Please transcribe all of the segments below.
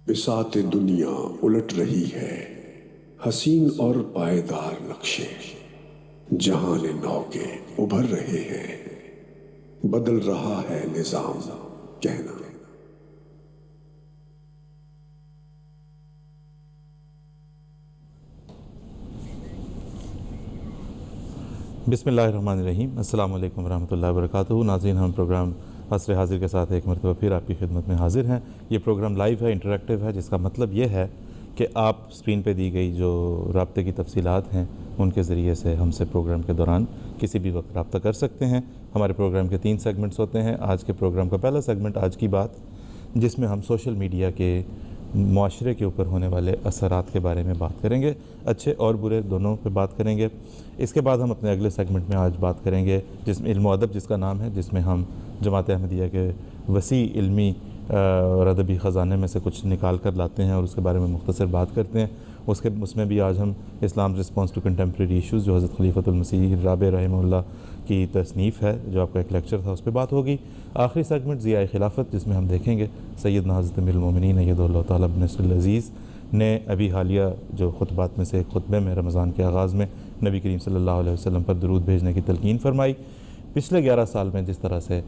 بساط دنیا الٹ رہی ہے، حسین اور پائیدار نقشے جہان نو کے ابھر رہے ہیں، بدل رہا ہے نظام کہنا۔ بسم اللہ الرحمن الرحیم۔ السلام علیکم ورحمۃ اللہ وبرکاتہ۔ ناظرین، ہم پروگرام عصر حاضر کے ساتھ ایک مرتبہ پھر آپ کی خدمت میں حاضر ہیں۔ یہ پروگرام لائیو ہے، انٹریکٹیو ہے، جس کا مطلب یہ ہے کہ آپ اسکرین پہ دی گئی جو رابطے کی تفصیلات ہیں ان کے ذریعے سے ہم سے پروگرام کے دوران کسی بھی وقت رابطہ کر سکتے ہیں۔ ہمارے پروگرام کے 3 سیگمنٹس ہوتے ہیں۔ آج کے پروگرام کا پہلا سیگمنٹ آج کی بات، جس میں ہم سوشل میڈیا کے معاشرے کے اوپر ہونے والے اثرات کے بارے میں بات کریں گے، اچھے اور برے دونوں پہ بات کریں گے۔ اس کے بعد ہم اپنے اگلے سیگمنٹ میں آج بات کریں گے جس میں علم و ادب جس کا نام ہے، جس میں ہم جماعت احمدیہ کے وسیع علمی اور ادبی خزانے میں سے کچھ نکال کر لاتے ہیں اور اس کے بارے میں مختصر بات کرتے ہیں۔ اس میں بھی آج ہم اسلام رسپانس ٹو کنٹمپریری ایشوز، جو حضرت خلیفۃ المسیح رابع رحمہ اللہ کی تصنیف ہے، جو آپ کا ایک لیکچر تھا، اس پہ بات ہوگی۔ آخری سیگمنٹ ضیاء خلافت، جس میں ہم دیکھیں گے سیدنا حضرت امیر المومنین ایدہ اللہ تعالیٰ بن نصر العزیز نے ابھی حالیہ جو خطبات میں سے ایک خطبے میں رمضان کے آغاز میں نبی کریم صلی اللہ علیہ وسلم پر درود بھیجنے کی تلقین فرمائی۔ پچھلے 11 سال میں جس طرح سے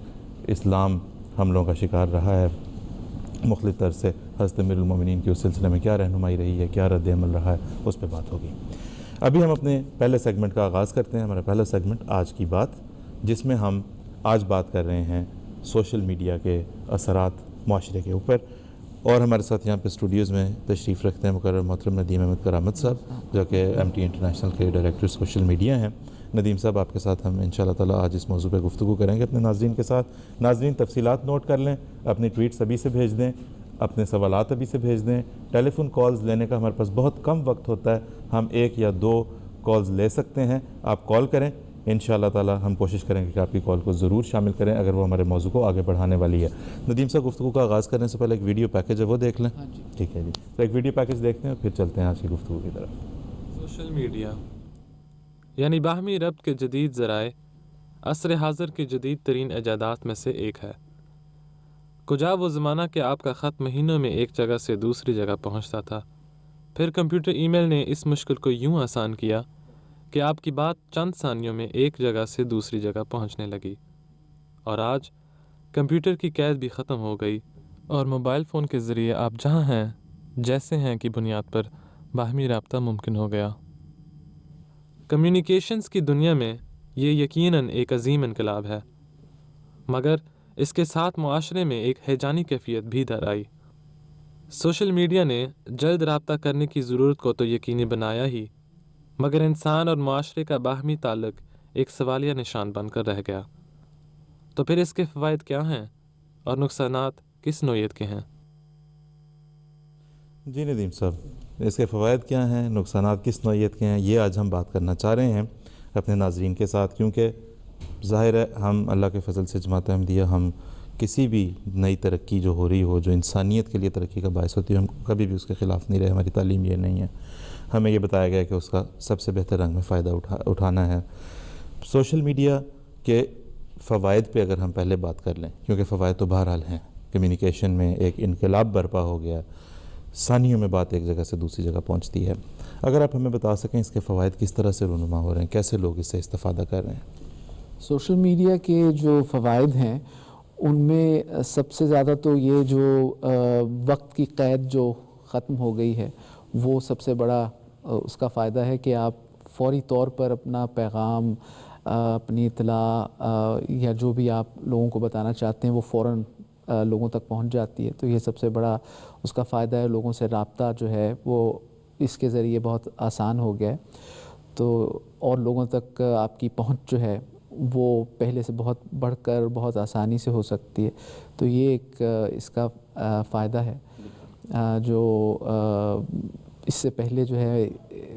اسلام حملوں کا شکار رہا ہے مختلف طرز سے، حضرت امیر المومنین کی اس سلسلے میں کیا رہنمائی رہی ہے، کیا رد عمل رہا ہے، اس پہ بات ہوگی۔ ابھی ہم اپنے پہلے سیگمنٹ کا آغاز کرتے ہیں۔ ہمارا پہلا سیگمنٹ آج کی بات، جس میں ہم آج بات کر رہے ہیں سوشل میڈیا کے اثرات معاشرے کے اوپر، اور ہمارے ساتھ یہاں پہ اسٹوڈیوز میں تشریف رکھتے ہیں مقرر محترم ندیم احمد کرامت صاحب، جو کہ MT انٹرنیشنل کے ڈائریکٹر سوشل میڈیا ہیں۔ ندیم صاحب، آپ کے ساتھ ہم انشاءاللہ تعالیٰ آج اس موضوع پہ گفتگو کریں گے اپنے ناظرین کے ساتھ۔ ناظرین تفصیلات نوٹ کر لیں، اپنی ٹویٹس ابھی سے بھیج دیں، اپنے سوالات ابھی سے بھیج دیں۔ ٹیلی فون کالز لینے کا ہمارے پاس بہت کم وقت ہوتا ہے، ہم 1 یا 2 کالز لے سکتے ہیں۔ آپ کال کریں، انشاءاللہ تعالیٰ ہم کوشش کریں گے کہ آپ کی کال کو ضرور شامل کریں اگر وہ ہمارے موضوع کو آگے بڑھانے والی ہے۔ ندیم صاحب، گفتگو کا آغاز کرنے سے پہلے ایک ویڈیو پیکج ہے، وہ دیکھ لیں۔ ٹھیک ہے جی، تو ایک ویڈیو پیکج دیکھتے ہیں پھر چلتے ہیں آج کی گفتگو کی طرف۔ سوشل میڈیا یعنی باہمی ربط کے جدید ذرائع عصر حاضر کی جدید ترین ایجادات میں سے ایک ہے۔ کجا وہ زمانہ کہ آپ کا خط مہینوں میں ایک جگہ سے دوسری جگہ پہنچتا تھا، پھر کمپیوٹر ای میل نے اس مشکل کو یوں آسان کیا کہ آپ کی بات چند ثانیوں میں ایک جگہ سے دوسری جگہ پہنچنے لگی، اور آج کمپیوٹر کی قید بھی ختم ہو گئی اور موبائل فون کے ذریعے آپ جہاں ہیں جیسے ہیں کی بنیاد پر باہمی رابطہ ممکن ہو گیا۔ کمیونیکیشنز کی دنیا میں یہ یقیناً ایک عظیم انقلاب ہے، مگر اس کے ساتھ معاشرے میں ایک ہیجانی کیفیت بھی در آئی۔ سوشل میڈیا نے جلد رابطہ کرنے کی ضرورت کو تو یقینی بنایا ہی، مگر انسان اور معاشرے کا باہمی تعلق ایک سوالیہ نشان بن کر رہ گیا۔ تو پھر اس کے فوائد کیا ہیں اور نقصانات کس نوعیت کے ہیں؟ جی ندیم صاحب، اس کے فوائد کیا ہیں، نقصانات کس نوعیت کے ہیں، یہ آج ہم بات کرنا چاہ رہے ہیں اپنے ناظرین کے ساتھ، کیونکہ ظاہر ہے ہم اللہ کے فضل سے جماعت احمدیہ ہم کسی بھی نئی ترقی جو ہو رہی ہو، جو انسانیت کے لیے ترقی کا باعث ہوتی ہے، ہم کبھی بھی اس کے خلاف نہیں رہے۔ ہماری تعلیم یہ نہیں ہے، ہمیں یہ بتایا گیا کہ اس کا سب سے بہتر رنگ میں فائدہ اٹھانا ہے۔ سوشل میڈیا کے فوائد پہ اگر ہم پہلے بات کر لیں، کیونکہ فوائد تو بہرحال ہیں، کمیونیکیشن میں ایک انقلاب برپا ہو گیا، ثانیوں میں بات ایک جگہ سے دوسری جگہ پہنچتی ہے۔ اگر آپ ہمیں بتا سکیں اس کے فوائد کس طرح سے رونما ہو رہے ہیں، کیسے لوگ اس سے استفادہ کر رہے ہیں؟ سوشل میڈیا کے جو فوائد ہیں ان میں سب سے زیادہ تو یہ جو وقت کی قید جو ختم ہو گئی ہے، وہ سب سے بڑا اس کا فائدہ ہے کہ آپ فوری طور پر اپنا پیغام، اپنی اطلاع یا جو بھی آپ لوگوں کو بتانا چاہتے ہیں وہ فوراً لوگوں تک پہنچ جاتی ہے۔ تو یہ سب سے بڑا اس کا فائدہ ہے، لوگوں سے رابطہ جو ہے وہ اس کے ذریعے بہت آسان ہو گیا ہے، تو اور لوگوں تک آپ کی پہنچ جو ہے وہ پہلے سے بہت بڑھ کر بہت آسانی سے ہو سکتی ہے۔ تو یہ ایک اس کا فائدہ ہے جو اس سے پہلے جو ہے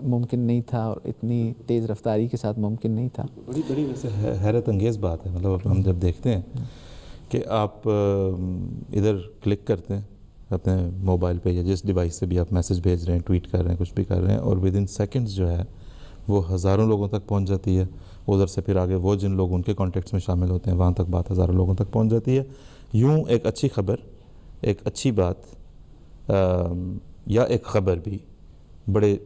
ممکن نہیں تھا، اور اتنی تیز رفتاری کے ساتھ ممکن نہیں تھا۔ بڑی ویسے حیرت انگیز بات ہے، مطلب ہم جب دیکھتے ہیں کہ آپ ادھر کلک کرتے ہیں اپنے موبائل پہ یا جس ڈیوائس سے بھی آپ میسج بھیج رہے ہیں، ٹویٹ کر رہے ہیں، کچھ بھی کر رہے ہیں، اور ود ان سیکنڈز جو ہے وہ ہزاروں لوگوں تک پہنچ جاتی ہے۔ ادھر سے پھر آگے وہ جن لوگ ان کے کانٹیکٹس میں شامل ہوتے ہیں وہاں تک بات ہزاروں لوگوں تک پہنچ جاتی ہے۔ یوں ایک اچھی خبر، ایک اچھی بات یا ایک خبر بھی بڑے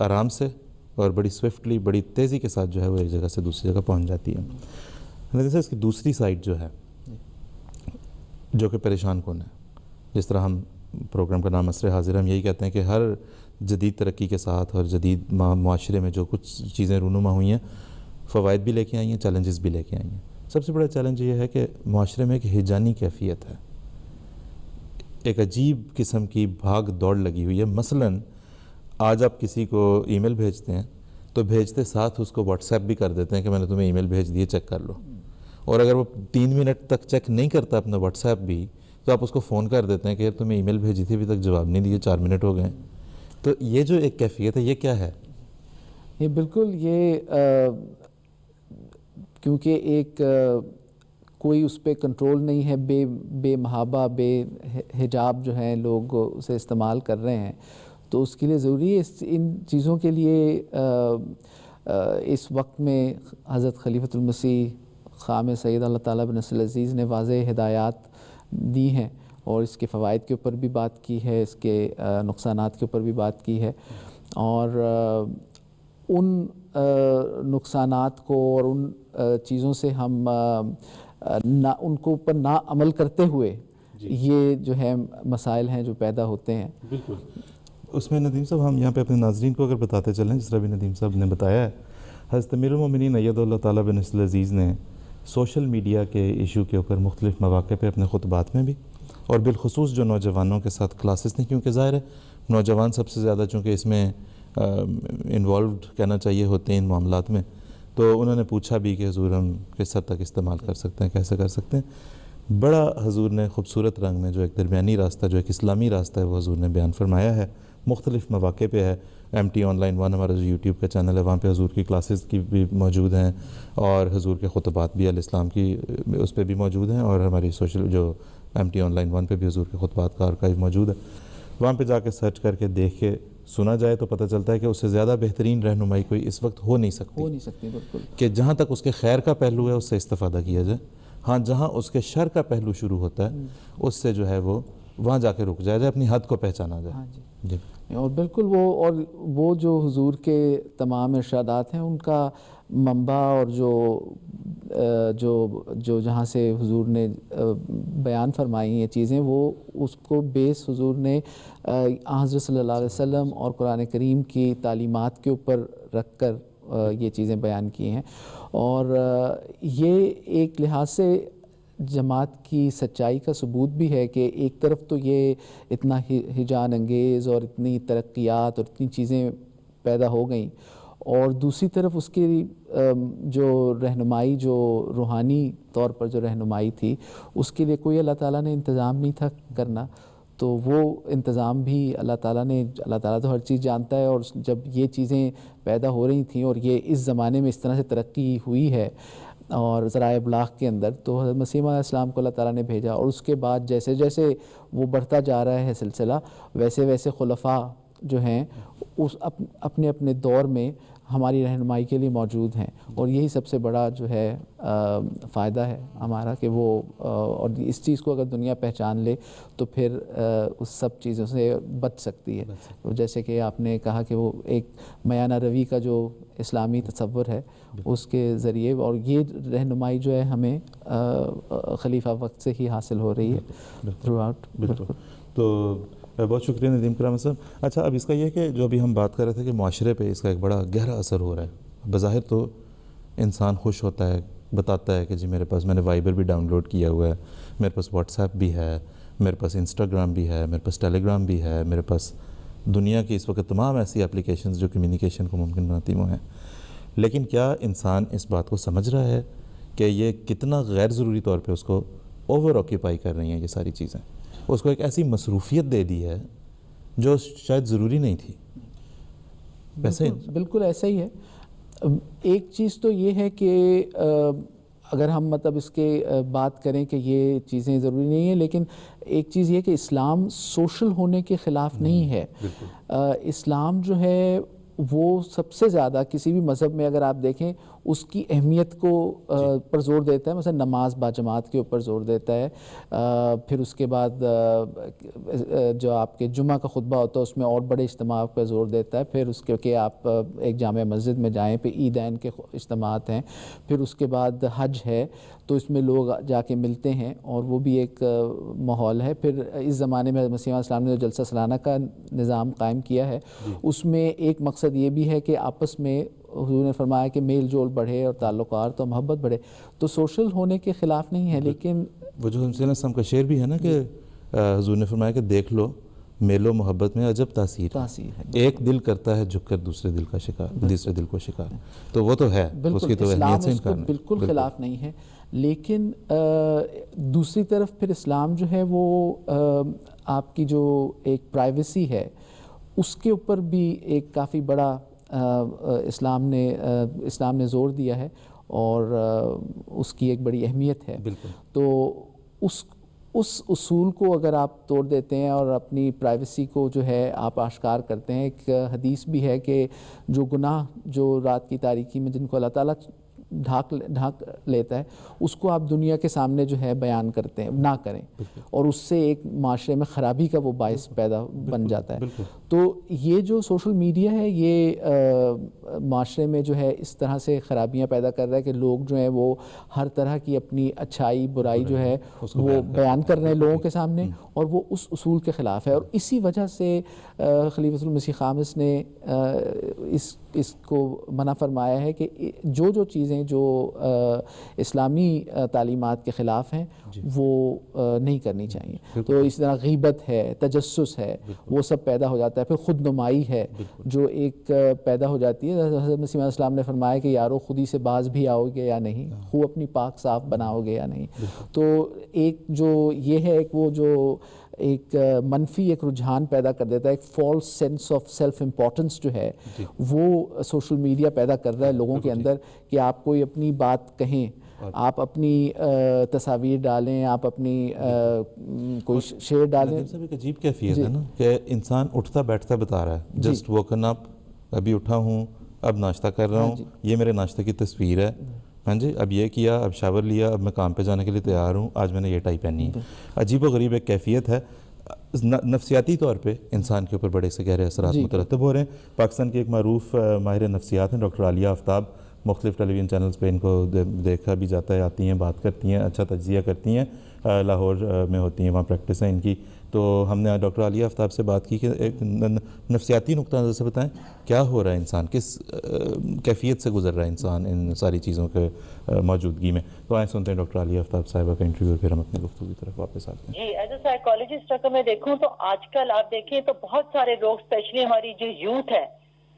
آرام سے اور بڑی سوئفٹلی، بڑی تیزی کے ساتھ جو ہے وہ ایک جگہ سے دوسری جگہ پہنچ جاتی ہے. لیکن اس کی دوسری سائڈ جو ہے جو کہ پریشان کن ہے، جس طرح ہم پروگرام کا نام عصر حاضر، ہم یہی کہتے ہیں کہ ہر جدید ترقی کے ساتھ اور جدید معاشرے میں جو کچھ چیزیں رونما ہوئی ہیں، فوائد بھی لے کے آئی ہیں، چیلنجز بھی لے کے آئی ہیں. سب سے بڑا چیلنج یہ ہے کہ معاشرے میں ایک ہیجانی کیفیت ہے، ایک عجیب قسم کی بھاگ دوڑ لگی ہوئی ہے. مثلاً آج آپ کسی کو ای میل بھیجتے ہیں تو بھیجتے ساتھ اس کو واٹس ایپ بھی کر دیتے ہیں کہ میں نے تمہیں ای میل بھیج دیے، چیک کر لو. اور اگر وہ 3 منٹ تک چیک نہیں کرتا اپنا واٹس ایپ بھی، تو آپ اس کو فون کر دیتے ہیں کہ یار تمہیں ای میل بھیجی تھی، ابھی تک جواب نہیں دیے، 4 منٹ ہو گئے. تو یہ جو ایک کیفیت ہے، یہ کیا ہے؟ یہ بالکل یہ کیونکہ ایک کوئی اس پہ کنٹرول نہیں ہے، بے محابہ، بے حجاب جو ہیں لوگ اسے استعمال کر رہے ہیں. تو اس کے لیے ضروری ہے ان چیزوں کے لیے اس وقت میں حضرت خلیفۃ المسیح خام سید اللہ تعالیٰ بنصر العزیز نے واضح ہدایات دی ہیں، اور اس کے فوائد کے اوپر بھی بات کی ہے، اس کے نقصانات کے اوپر بھی بات کی ہے. اور ان نقصانات کو اور ان چیزوں سے ہم ان کو اوپر نہ عمل کرتے ہوئے یہ جو ہے مسائل ہیں جو پیدا ہوتے ہیں. بالکل. اس میں ندیم صاحب ہم یہاں پہ اپنے ناظرین کو اگر بتاتے چلیں، جس طرح بھی ندیم صاحب نے بتایا ہے، حضرت امیر المومنین اید اللہ تعالیٰ بنصر العزیز نے سوشل میڈیا کے ایشو کے اوپر مختلف مواقع پہ اپنے خطبات میں بھی، اور بالخصوص جو نوجوانوں کے ساتھ کلاسز تھیں، کیونکہ ظاہر ہے نوجوان سب سے زیادہ چونکہ اس میں انوالوڈ کہنا چاہیے ہوتے ہیں ان معاملات میں، تو انہوں نے پوچھا بھی کہ حضور ہم کس حد تک استعمال کر سکتے ہیں، کیسے کر سکتے ہیں. بڑا حضور نے خوبصورت رنگ میں جو ایک درمیانی راستہ، جو ایک اسلامی راستہ ہے، وہ حضور نے بیان فرمایا ہے. مختلف مواقع پہ ہے. MT آن لائن 1 ہمارا جو یوٹیوب کا چینل ہے، وہاں پہ حضور کی کلاسز کی بھی موجود ہیں، اور حضور کے خطبات بھی الاسلام کی اس پہ بھی موجود ہیں، اور ہماری سوشل جو MT آن لائن 1 پہ بھی حضور کے خطبات کا آرکائیو موجود ہے. وہاں پہ جا کے سرچ کر کے دیکھ کے سنا جائے تو پتہ چلتا ہے کہ اس سے زیادہ بہترین رہنمائی کوئی اس وقت ہو نہیں سکتی. بالکل. کہ جہاں تک اس کے خیر کا پہلو ہے اس سے استفادہ کیا جائے، ہاں جہاں اس کے شر کا پہلو شروع ہوتا ہے اس سے جو ہے وہ وہاں جا کے رک جائے، اپنی حد کو پہچانا جائے. ہاں جی. اور بالکل وہ جو حضور کے تمام ارشادات ہیں، ان کا منبع اور جو جہاں سے حضور نے بیان فرمائی یہ چیزیں، وہ اس کو بیس حضور نے حضرت صلی اللہ علیہ وسلم اور قرآن کریم کی تعلیمات کے اوپر رکھ کر یہ چیزیں بیان کی ہیں. اور یہ ایک لحاظ سے جماعت کی سچائی کا ثبوت بھی ہے کہ ایک طرف تو یہ اتنا ہیجان انگیز اور اتنی ترقیات اور اتنی چیزیں پیدا ہو گئیں، اور دوسری طرف اس کی جو رہنمائی، جو روحانی طور پر جو رہنمائی تھی، اس کے لیے کوئی اللہ تعالیٰ نے انتظام نہیں تھا کرنا. تو وہ انتظام بھی اللہ تعالیٰ تو ہر چیز جانتا ہے. اور جب یہ چیزیں پیدا ہو رہی تھیں اور یہ اس زمانے میں اس طرح سے ترقی ہوئی ہے اور ذرائع ابلاغ کے اندر، تو حضرت مسیح علیہ السلام کو اللہ تعالیٰ نے بھیجا. اور اس کے بعد جیسے جیسے وہ بڑھتا جا رہا ہے سلسلہ، ویسے ویسے خلفاء جو ہیں اس اپنے اپنے دور میں ہماری رہنمائی کے لیے موجود ہیں. اور یہی سب سے بڑا جو ہے فائدہ ہے ہمارا کہ وہ، اور اس چیز کو اگر دنیا پہچان لے تو پھر اس سب چیزوں سے بچ سکتی ہے. جیسے کہ آپ نے کہا کہ وہ ایک میانہ روی کا جو اسلامی تصور ہے اس کے ذریعے، اور یہ رہنمائی جو ہے ہمیں خلیفہ وقت سے ہی حاصل ہو رہی ہے تھرو آؤٹ. بالکل. تو بہت شکریہ ندیم کرام صاحب. اچھا، اب اس کا یہ کہ جو ابھی ہم بات کر رہے تھے کہ معاشرے پہ اس کا ایک بڑا گہرا اثر ہو رہا ہے. بظاہر تو انسان خوش ہوتا ہے، بتاتا ہے کہ جی میرے پاس، میں نے وائبر بھی ڈاؤن لوڈ کیا ہوا ہے، میرے پاس واٹس ایپ بھی ہے، میرے پاس انسٹاگرام بھی ہے، میرے پاس ٹیلی گرام بھی ہے، میرے پاس دنیا کی اس وقت تمام ایسی اپلیکیشنز جو کمیونیکیشن کو ممکن بناتی وہ ہیں. لیکن کیا انسان اس بات کو سمجھ رہا ہے کہ یہ کتنا غیر ضروری طور پہ اس کو اوور آکیوپائی کر رہی ہیں یہ ساری چیزیں؟ اس کو ایک ایسی مصروفیت دے دی ہے جو شاید ضروری نہیں تھی. ویسے بالکل ایسا ہی ہے. ایک چیز تو یہ ہے کہ اگر ہم مطلب اس کے بات کریں کہ یہ چیزیں ضروری نہیں ہیں، لیکن ایک چیز یہ کہ اسلام سوشل ہونے کے خلاف نہیں ہے. اسلام جو ہے وہ سب سے زیادہ کسی بھی مذہب میں اگر آپ دیکھیں اس کی اہمیت کو پر زور دیتا ہے. مثلا نماز باجماعت کے اوپر زور دیتا ہے. پھر اس کے بعد جو آپ کے جمعہ کا خطبہ ہوتا ہے اس میں اور بڑے اجتماع پہ زور دیتا ہے. پھر اس کے کہ آپ ایک جامع مسجد میں جائیں, پہ عیدین کے اجتماعات ہیں. پھر اس کے بعد حج ہے تو اس میں لوگ جا کے ملتے ہیں اور وہ بھی ایک ماحول ہے. پھر اس زمانے میں مسیح علیہ السلام نے جو جلسہ سالانہ کا نظام قائم کیا ہے اس میں ایک مقصد یہ بھی ہے کہ آپس میں حضور نے فرمایا کہ میل جول بڑھے اور تعلقات اور محبت بڑھے. تو سوشل ہونے کے خلاف نہیں ہے, لیکن وہ جو حسین السلام کا شعر بھی ہے نا کہ حضور نے فرمایا کہ دیکھ لو میل و محبت میں عجب تاثیر ہے. ایک دل کرتا ہے جھک کر دوسرے دل کو شکار. تو وہ تو ہے, اس کی تو اہمیت سے انکار نہیں, بالکل خلاف نہیں ہے. لیکن دوسری طرف پھر اسلام جو ہے وہ آپ کی جو ایک پرائیویسی ہے اس کے اوپر بھی ایک کافی بڑا اسلام نے زور دیا ہے اور اس کی ایک بڑی اہمیت ہے. تو اس اصول کو اگر آپ توڑ دیتے ہیں اور اپنی پرائیویسی کو جو ہے آپ آشکار کرتے ہیں, ایک حدیث بھی ہے کہ جو گناہ جو رات کی تاریکی میں جن کو اللہ تعالیٰ ڈھانک لیتا ہے اس کو آپ دنیا کے سامنے جو ہے بیان کرتے ہیں, نہ کریں, اور اس سے ایک معاشرے میں خرابی کا وہ باعث پیدا بن جاتا ہے. تو یہ جو سوشل میڈیا ہے یہ معاشرے میں جو ہے اس طرح سے خرابیاں پیدا کر رہا ہے کہ لوگ جو ہیں وہ ہر طرح کی اپنی اچھائی برائی جو ہے وہ بیان کر رہے ہیں لوگوں کے سامنے, اور وہ اس اصول کے خلاف ہے. اور اسی وجہ سے خلیفۃ المسیح خامس نے اس کو منع فرمایا ہے کہ جو چیزیں جو اسلامی تعلیمات کے خلاف ہیں وہ نہیں کرنی چاہیے. تو اس طرح غیبت ہے, تجسس ہے, وہ سب پیدا ہو جاتا ہے. پھر خود نمائی ہے جو ایک پیدا ہو جاتی ہے. حضرت مسیح علیہ السلام نے فرمایا کہ یارو خودی سے باز بھی آؤ گے یا نہیں, خود اپنی پاک صاف بناؤ گے یا نہیں. تو ایک جو یہ ہے ایک وہ جو ایک منفی ایک رجحان پیدا کر دیتا ہے, ایک false sense of self importance جو ہے وہ سوشل میڈیا پیدا کر رہا ہے لوگوں کے اندر, کہ آپ کوئی اپنی بات کہیں, آپ اپنی تصاویر ڈالیں, آپ اپنی کوئی شعر ڈالیں. ایک عجیب کیفیت ہے نا کہ انسان اٹھتا بیٹھتا بتا رہا ہے, جسٹ ووکن اپ, ابھی اٹھا ہوں, اب ناشتہ کر رہا ہوں, یہ میرے ناشتہ کی تصویر ہے, ہاں جی, اب یہ کیا, اب شاور لیا, اب میں کام پہ جانے کے لیے تیار ہوں, آج میں نے یہ ٹائی پہنی ہے. عجیب و غریب ایک کیفیت ہے. نفسیاتی طور پہ انسان کے اوپر بڑے سے گہرے اثرات مترتب ہو رہے ہیں. پاکستان کی ایک معروف ماہر نفسیات ہیں ڈاکٹر عالیہ آفتاب, مختلف ٹیلی ویژن چینلز پہ ان کو دیکھا بھی جاتا ہے, آتی ہیں, بات کرتی ہیں, اچھا تجزیہ کرتی ہیں, لاہور میں ہوتی ہیں, وہاں پریکٹس ہے ان کی. تو ہم نے جڈاکٹر عالیہ آفتاب سے بات کی کہ ایک نفسیاتی نقطہ نظر سے بتائیں کیا ہو رہا ہے انسان, کس کیفیت سے گزر رہا ہے انسان ان ساری چیزوں کے موجودگی میں. تو آئیں سنتے ہیں ڈاکٹر عالیہ آفتاب صاحبہ کا انٹرویو, پھر ہم اپنی گفتگو کی طرف واپس آتے ہیں. جی, ایز اے سائیکالوجسٹ اگر میں دیکھوں تو آج کل آپ دیکھیں تو بہت سارے لوگ, اسپیشلی ہماری جو یوتھ ہے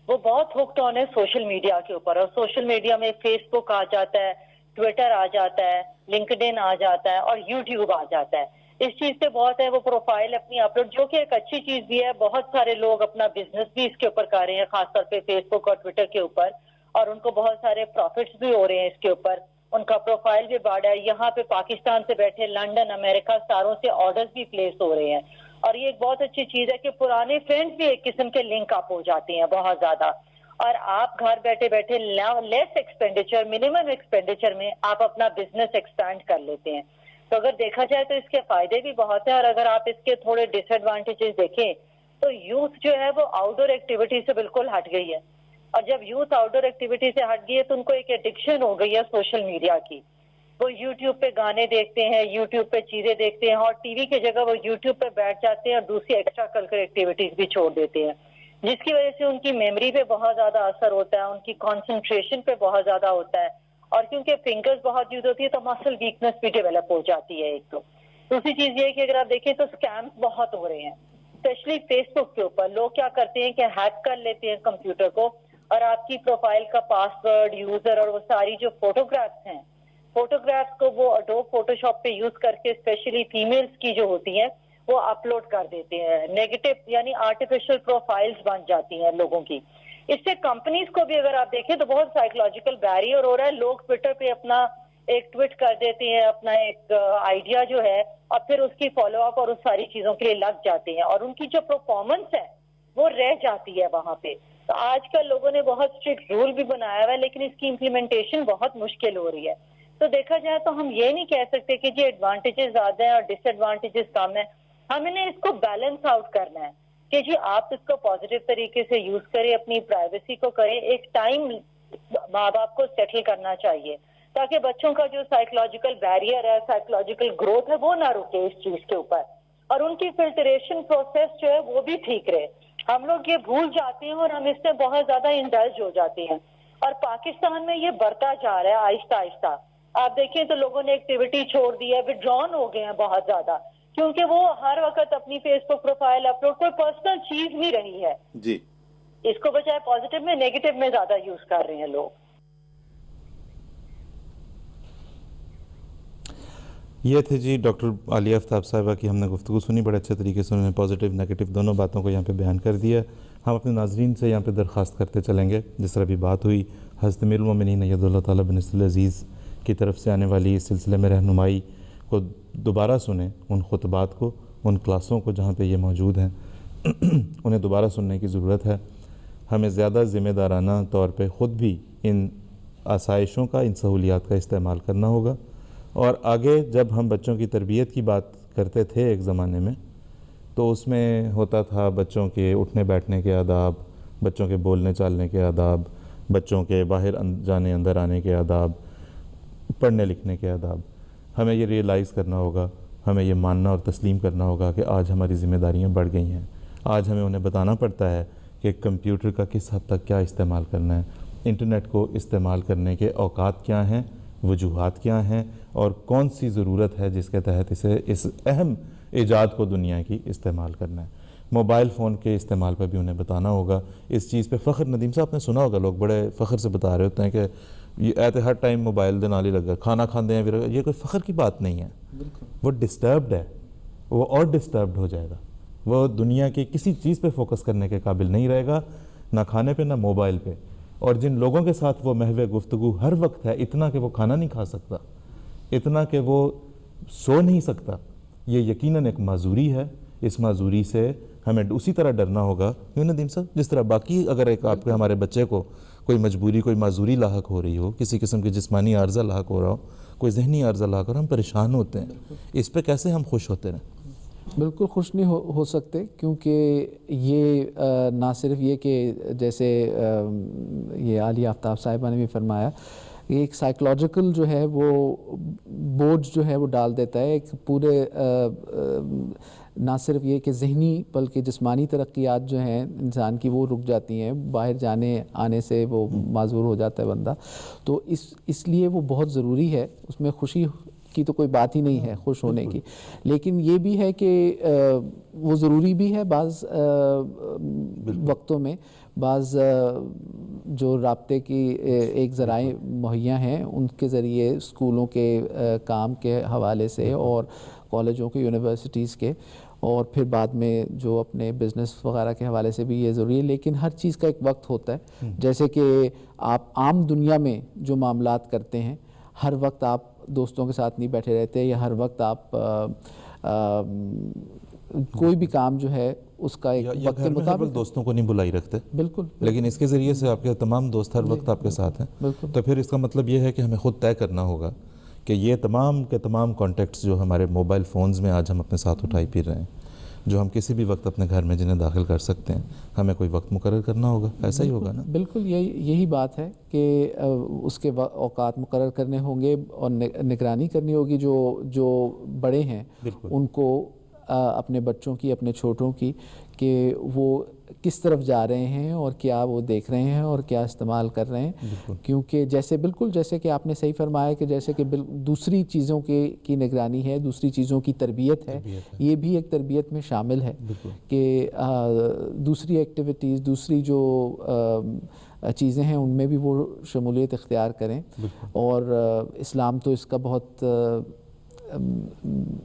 وہ بہت ہوکڈ آن ہے سوشل میڈیا کے اوپر. اور سوشل میڈیا میں فیس بک آ جاتا ہے, ٹویٹر آ جاتا ہے, لنکڈ ان آ جاتا ہے اور یوٹیوب آ جاتا ہے. اس چیز سے بہت ہے وہ پروفائل اپنی اپلوڈ, جو کہ ایک اچھی چیز بھی ہے. بہت سارے لوگ اپنا بزنس بھی اس کے اوپر کر رہے ہیں, خاص طور پہ فیس بک اور ٹویٹر کے اوپر, اور ان کو بہت سارے پروفٹس بھی ہو رہے ہیں اس کے اوپر. ان کا پروفائل بھی بڑھا ہے. یہاں پہ پاکستان سے بیٹھے لنڈن, امریکہ, ساروں سے آرڈرز بھی پلیس ہو رہے ہیں. اور یہ ایک بہت اچھی چیز ہے کہ پرانے فرینڈز بھی ایک قسم کے لنک اپ ہو جاتے ہیں بہت زیادہ, اور آپ گھر بیٹھے بیٹھے لیس ایکسپینڈیچر, منیمم ایکسپینڈیچر میں آپ اپنا بزنس ایکسپینڈ کر لیتے ہیں. تو اگر دیکھا جائے تو اس کے فائدے بھی بہت ہیں. اور اگر آپ اس کے تھوڑے ڈس ایڈوانٹیجز دیکھیں تو یوتھ جو ہے وہ آؤٹ ڈور ایکٹیویٹی سے بالکل ہٹ گئی ہے. اور جب یوتھ آؤٹ ڈور ایکٹیویٹی سے ہٹ گئی ہے تو ان کو ایک ایڈکشن ہو گئی ہے سوشل میڈیا کی. وہ یوٹیوب پہ گانے دیکھتے ہیں, یوٹیوب پہ چیزیں دیکھتے ہیں, اور ٹی وی کی جگہ وہ یوٹیوب پہ بیٹھ جاتے ہیں اور دوسری ایکسٹرا کلچر ایکٹیویٹیز بھی چھوڑ دیتے ہیں, جس کی وجہ سے ان کی میموری پہ بہت زیادہ اثر ہوتا ہے, ان کی کانسنٹریشن پہ بہت زیادہ ہوتا ہے. اور کیونکہ فنگرز بہت یوز ہوتی ہے تو مسل ویکنس بھی ڈیولپ ہو جاتی ہے. ایک تو دوسری چیز یہ ہے کہ اگر آپ دیکھیں تو اسکیمز بہت ہو رہے ہیں, اسپیشلی فیس بک کے اوپر. لوگ کیا کرتے ہیں کہ ہیک کر لیتے ہیں کمپیوٹر کو, اور آپ کی پروفائل کا پاس ورڈ, یوزر, اور وہ ساری جو فوٹوگرافس ہیں, فوٹوگرافس کو وہ اڈوب فوٹو شاپ پہ یوز کر کے اسپیشلی فیمیلز کی جو ہوتی ہیں وہ اپلوڈ کر دیتے ہیں. نیگیٹو یعنی آرٹیفیشل پروفائلز بن جاتی ہیں لوگوں کی. اس سے کمپنیز کو بھی اگر آپ دیکھیں تو بہت سائیکولوجیکل بیریئر ہو رہا ہے. لوگ ٹویٹر پہ اپنا ایک ٹویٹ کر دیتے ہیں, اپنا ایک آئیڈیا جو ہے, اور پھر اس کی فالو اپ اور اس ساری چیزوں کے لیے لگ جاتے ہیں, اور ان کی جو پرفارمنس ہے وہ رہ جاتی ہے وہاں پہ. تو آج کل لوگوں نے بہت اسٹرکٹ رول بھی بنایا ہوا ہے لیکن اس کی امپلیمنٹیشن بہت مشکل ہو رہی ہے. تو دیکھا جائے تو ہم یہ نہیں کہہ سکتے کہ جی ایڈوانٹیجز زیادہ ہیں اور ڈس ایڈوانٹیجز کم ہیں. ہمیں نے اس کو بیلنس آؤٹ کرنا ہے کہ جی آپ اس کو پازیٹیو طریقے سے یوز کریں, اپنی پرائیویسی کو کریں. ایک ٹائم ماں باپ کو سیٹل کرنا چاہیے تاکہ بچوں کا جو سائیکولوجیکل بیریئر ہے, سائیکولوجیکل گروتھ ہے, وہ نہ رکے اس چیز کے اوپر, اور ان کی فلٹریشن پروسیس جو ہے وہ بھی ٹھیک رہے. ہم لوگ یہ بھول جاتے ہیں اور ہم اس سے بہت زیادہ انڈلج ہو جاتے ہیں, اور پاکستان میں یہ بڑھتا جا رہا ہے آہستہ آہستہ. آپ دیکھیں تو لوگوں نے ایکٹیویٹی چھوڑ دی ہے, وڈران ہو گئے ہیں بہت زیادہ, کیونکہ وہ ہر وقت اپنی فیس بک پروفائل اپلوڈ, کوئی پرسنل چیز نہیں رہی ہے جی. اس کو بجائے پازیٹیو میں نیگیٹو میں زیادہ یوز کر رہے ہیں لوگ. یہ تھے جی ڈاکٹر عالیہ آفتاب صاحبہ کی ہم نے گفتگو سنی. بڑے اچھے طریقے سے انہوں نے پازیٹیو نیگیٹو دونوں باتوں کو یہاں پہ بیان کر دیا. ہم اپنے ناظرین سے یہاں پہ درخواست کرتے چلیں گے, جس طرح بھی بات ہوئی حضرت امیر المومنین اید اللہ تعالیٰ بن نصر العزیز کی طرف سے آنے والی اس سلسلے میں رہنمائی کو دوبارہ سنیں, ان خطبات کو, ان کلاسوں کو جہاں پہ یہ موجود ہیں انہیں دوبارہ سننے کی ضرورت ہے. ہمیں زیادہ ذمہ دارانہ طور پہ خود بھی ان آسائشوں کا, ان سہولیات کا استعمال کرنا ہوگا. اور آگے جب ہم بچوں کی تربیت کی بات کرتے تھے ایک زمانے میں, تو اس میں ہوتا تھا بچوں کے اٹھنے بیٹھنے کے آداب, بچوں کے بولنے چالنے کے آداب, بچوں کے باہر جانے اندر آنے کے آداب, پڑھنے لکھنے کے آداب. ہمیں یہ ریئلائز کرنا ہوگا, ہمیں یہ ماننا اور تسلیم کرنا ہوگا کہ آج ہماری ذمہ داریاں بڑھ گئی ہیں. آج ہمیں انہیں بتانا پڑتا ہے کہ کمپیوٹر کا کس حد تک کیا استعمال کرنا ہے, انٹرنیٹ کو استعمال کرنے کے اوقات کیا ہیں, وجوہات کیا ہیں, اور کون سی ضرورت ہے جس کے تحت اس اہم ایجاد کو دنیا کی استعمال کرنا ہے. موبائل فون کے استعمال پہ بھی انہیں بتانا ہوگا. اس چیز پہ فخر, ندیم صاحب نے سنا ہوگا, لوگ بڑے فخر سے بتا رہے ہوتے ہیں کہ یہ ایتے ہر ٹائم موبائل دے نال ہی لگا, کھانا کھاندے ہیں, یہ کوئی فخر کی بات نہیں ہے. وہ ڈسٹربڈ ہے, وہ اور ڈسٹربڈ ہو جائے گا. وہ دنیا کی کسی چیز پہ فوکس کرنے کے قابل نہیں رہے گا, نہ کھانے پہ نہ موبائل پہ. اور جن لوگوں کے ساتھ وہ محو گفتگو ہر وقت ہے, اتنا کہ وہ کھانا نہیں کھا سکتا, اتنا کہ وہ سو نہیں سکتا, یہ یقیناً ایک معذوری ہے. اس معذوری سے ہمیں اسی طرح ڈرنا ہوگا, کیوں ندیم صاحب, جس طرح باقی اگر ایک آپ کے ہمارے بچے کو کوئی مجبوری, کوئی معذوری لاحق ہو رہی ہو, کسی قسم کی جسمانی عارضہ لاحق ہو رہا ہو, کوئی ذہنی عارضہ لاحق ہو رہا ہو, ہم پریشان ہوتے ہیں. اس پہ کیسے ہم خوش ہوتے ہیں؟ بالکل خوش نہیں ہو سکتے, کیونکہ یہ نہ صرف یہ کہ جیسے یہ عالیہ آفتاب صاحبہ نے بھی فرمایا, یہ ایک سائیکولوجیکل جو ہے وہ بوجھ جو ہے وہ ڈال دیتا ہے ایک پورے, نہ صرف یہ کہ ذہنی بلکہ جسمانی ترقیات جو ہیں انسان کی وہ رک جاتی ہیں, باہر جانے آنے سے وہ معذور ہو جاتا ہے بندہ. تو اس لیے وہ بہت ضروری ہے. اس میں خوشی کی تو کوئی بات ہی نہیں ہے خوش ہونے کی, لیکن یہ بھی ہے کہ وہ ضروری بھی ہے بعض وقتوں میں. بعض جو رابطے کی ایک ذرائع مہیا ہیں ان کے ذریعے اسکولوں کے کام کے حوالے سے اور کالجوں کے, یونیورسٹیز کے, اور پھر بعد میں جو اپنے بزنس وغیرہ کے حوالے سے بھی یہ ضروری ہے. لیکن ہر چیز کا ایک وقت ہوتا ہے. جیسے کہ آپ عام دنیا میں جو معاملات کرتے ہیں, ہر وقت آپ دوستوں کے ساتھ نہیں بیٹھے رہتے, یا ہر وقت آپ کوئی بھی کام جو ہے اس کا ایک وقت کے مطابق دوستوں کو نہیں بلائی رکھتے. بالکل. لیکن اس کے ذریعے سے آپ کے تمام دوست ہر وقت آپ کے ساتھ ہیں. تو پھر اس کا مطلب یہ ہے کہ ہمیں خود طے کرنا ہوگا کہ یہ تمام کے تمام کانٹیکٹس جو ہمارے موبائل فونز میں آج ہم اپنے ساتھ اٹھائی پھر رہے ہیں, جو ہم کسی بھی وقت اپنے گھر میں جنہیں داخل کر سکتے ہیں, ہمیں کوئی وقت مقرر کرنا ہوگا. ایسا ہی ہوگا نا؟ بالکل یہی بات ہے کہ اس کے اوقات مقرر کرنے ہوں گے اور نگرانی کرنی ہوگی. جو بڑے ہیں ان کو اپنے بچوں کی, اپنے چھوٹوں کی, کہ وہ کس طرف جا رہے ہیں اور کیا وہ دیکھ رہے ہیں اور کیا استعمال کر رہے ہیں. کیونکہ جیسے کہ آپ نے صحیح فرمایا کہ جیسے کہ دوسری چیزوں کی نگرانی ہے, دوسری چیزوں کی تربیت ہے, یہ بھی ایک تربیت میں شامل ہے کہ دوسری ایکٹیویٹیز, دوسری جو چیزیں ہیں ان میں بھی وہ شمولیت اختیار کریں. اور اسلام تو اس کا بہت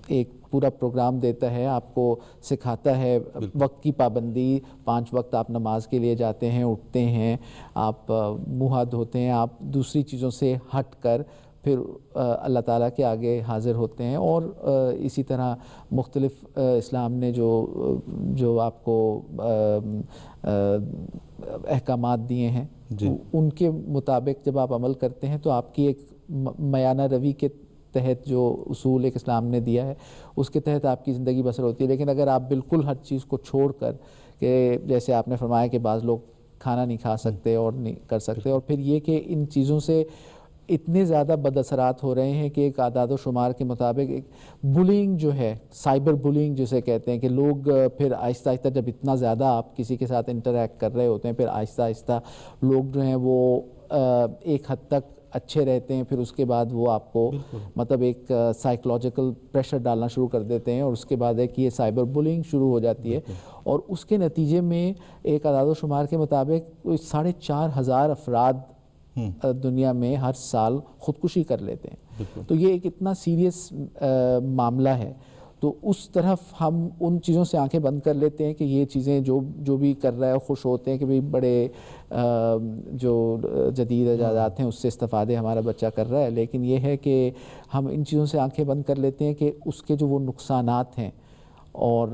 ایک پورا پروگرام دیتا ہے, آپ کو سکھاتا ہے وقت کی پابندی. 5 وقت آپ نماز کے لیے جاتے ہیں, اٹھتے ہیں, آپ منہ ہاتھ دھوتے ہیں, آپ دوسری چیزوں سے ہٹ کر پھر اللہ تعالیٰ کے آگے حاضر ہوتے ہیں. اور اسی طرح مختلف اسلام نے جو آپ کو احکامات دیے ہیں ان کے مطابق جب آپ عمل کرتے ہیں تو آپ کی ایک میانہ روی کے تحت جو اصول ایک اسلام نے دیا ہے اس کے تحت آپ کی زندگی بسر ہوتی ہے. لیکن اگر آپ بالکل ہر چیز کو چھوڑ کر کہ جیسے آپ نے فرمایا کہ بعض لوگ کھانا نہیں کھا سکتے اور نہیں کر سکتے, اور پھر یہ کہ ان چیزوں سے اتنے زیادہ بد اثرات ہو رہے ہیں کہ ایک اعداد و شمار کے مطابق ایک بلینگ جو ہے, سائبر بلینگ جسے کہتے ہیں, کہ لوگ پھر آہستہ آہستہ جب اتنا زیادہ آپ کسی کے ساتھ انٹریکٹ کر رہے ہوتے ہیں پھر آہستہ آہستہ لوگ جو ہیں وہ ایک حد تک اچھے رہتے ہیں, پھر اس کے بعد وہ آپ کو مطلب ایک سائیکولوجیکل پریشر ڈالنا شروع کر دیتے ہیں, اور اس کے بعد ہے کہ یہ سائبر بلینگ شروع ہو جاتی ہے. اور اس کے نتیجے میں ایک اعداد و شمار کے مطابق 4,500 افراد دنیا میں ہر سال خودکشی کر لیتے ہیں. تو یہ ایک اتنا سیریس معاملہ ہے. تو اس طرف ہم ان چیزوں سے آنکھیں بند کر لیتے ہیں کہ یہ چیزیں جو بھی کر رہا ہے خوش ہوتے ہیں کہ بھئی بڑے جو جدید ایجادات ہیں اس سے استفادے ہمارا بچہ کر رہا ہے, لیکن یہ ہے کہ ہم ان چیزوں سے آنکھیں بند کر لیتے ہیں کہ اس کے جو وہ نقصانات ہیں, اور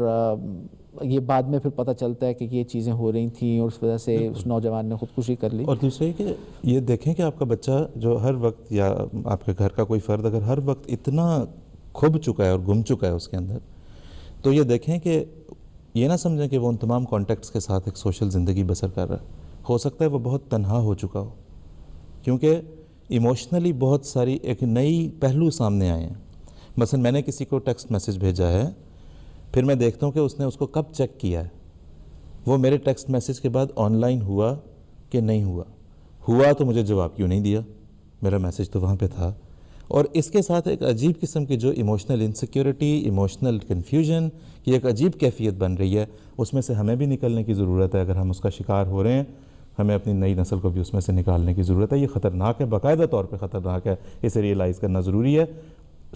یہ بعد میں پھر پتہ چلتا ہے کہ یہ چیزیں ہو رہی تھیں اور اس وجہ سے اس نوجوان نے خودکشی کر لی. اور دوسرے کہ یہ دیکھیں کہ آپ کا بچہ جو ہر وقت یا آپ کے گھر کا کوئی فرد اگر ہر وقت اتنا کھب چکا ہے اور گم چکا ہے اس کے اندر, تو یہ دیکھیں کہ یہ نہ سمجھیں کہ وہ ان تمام کانٹیکٹس کے ساتھ ایک سوشل زندگی بسر کر رہا ہے. ہو سکتا ہے وہ بہت تنہا ہو چکا ہو, کیونکہ ایموشنلی بہت ساری ایک نئی پہلو سامنے آئے ہیں. مثلا میں نے کسی کو ٹیکسٹ میسیج بھیجا ہے, پھر میں دیکھتا ہوں کہ اس نے اس کو کب چیک کیا ہے, وہ میرے ٹیکسٹ میسیج کے بعد آن لائن ہوا کہ نہیں ہوا تو مجھے جواب کیوں نہیں دیا, میرا میسیج تو وہاں پہ تھا. اور اس کے ساتھ ایک عجیب قسم کی جو ایموشنل انسیکیورٹی, ایموشنل کنفیوژن کی ایک عجیب کیفیت بن رہی ہے, اس میں سے ہمیں بھی نکلنے کی ضرورت ہے. اگر ہم اس کا شکار ہو رہے ہیں, ہمیں اپنی نئی نسل کو بھی اس میں سے نکالنے کی ضرورت ہے. یہ خطرناک ہے, باقاعدہ طور پہ خطرناک ہے, اسے ریئلائز کرنا ضروری ہے,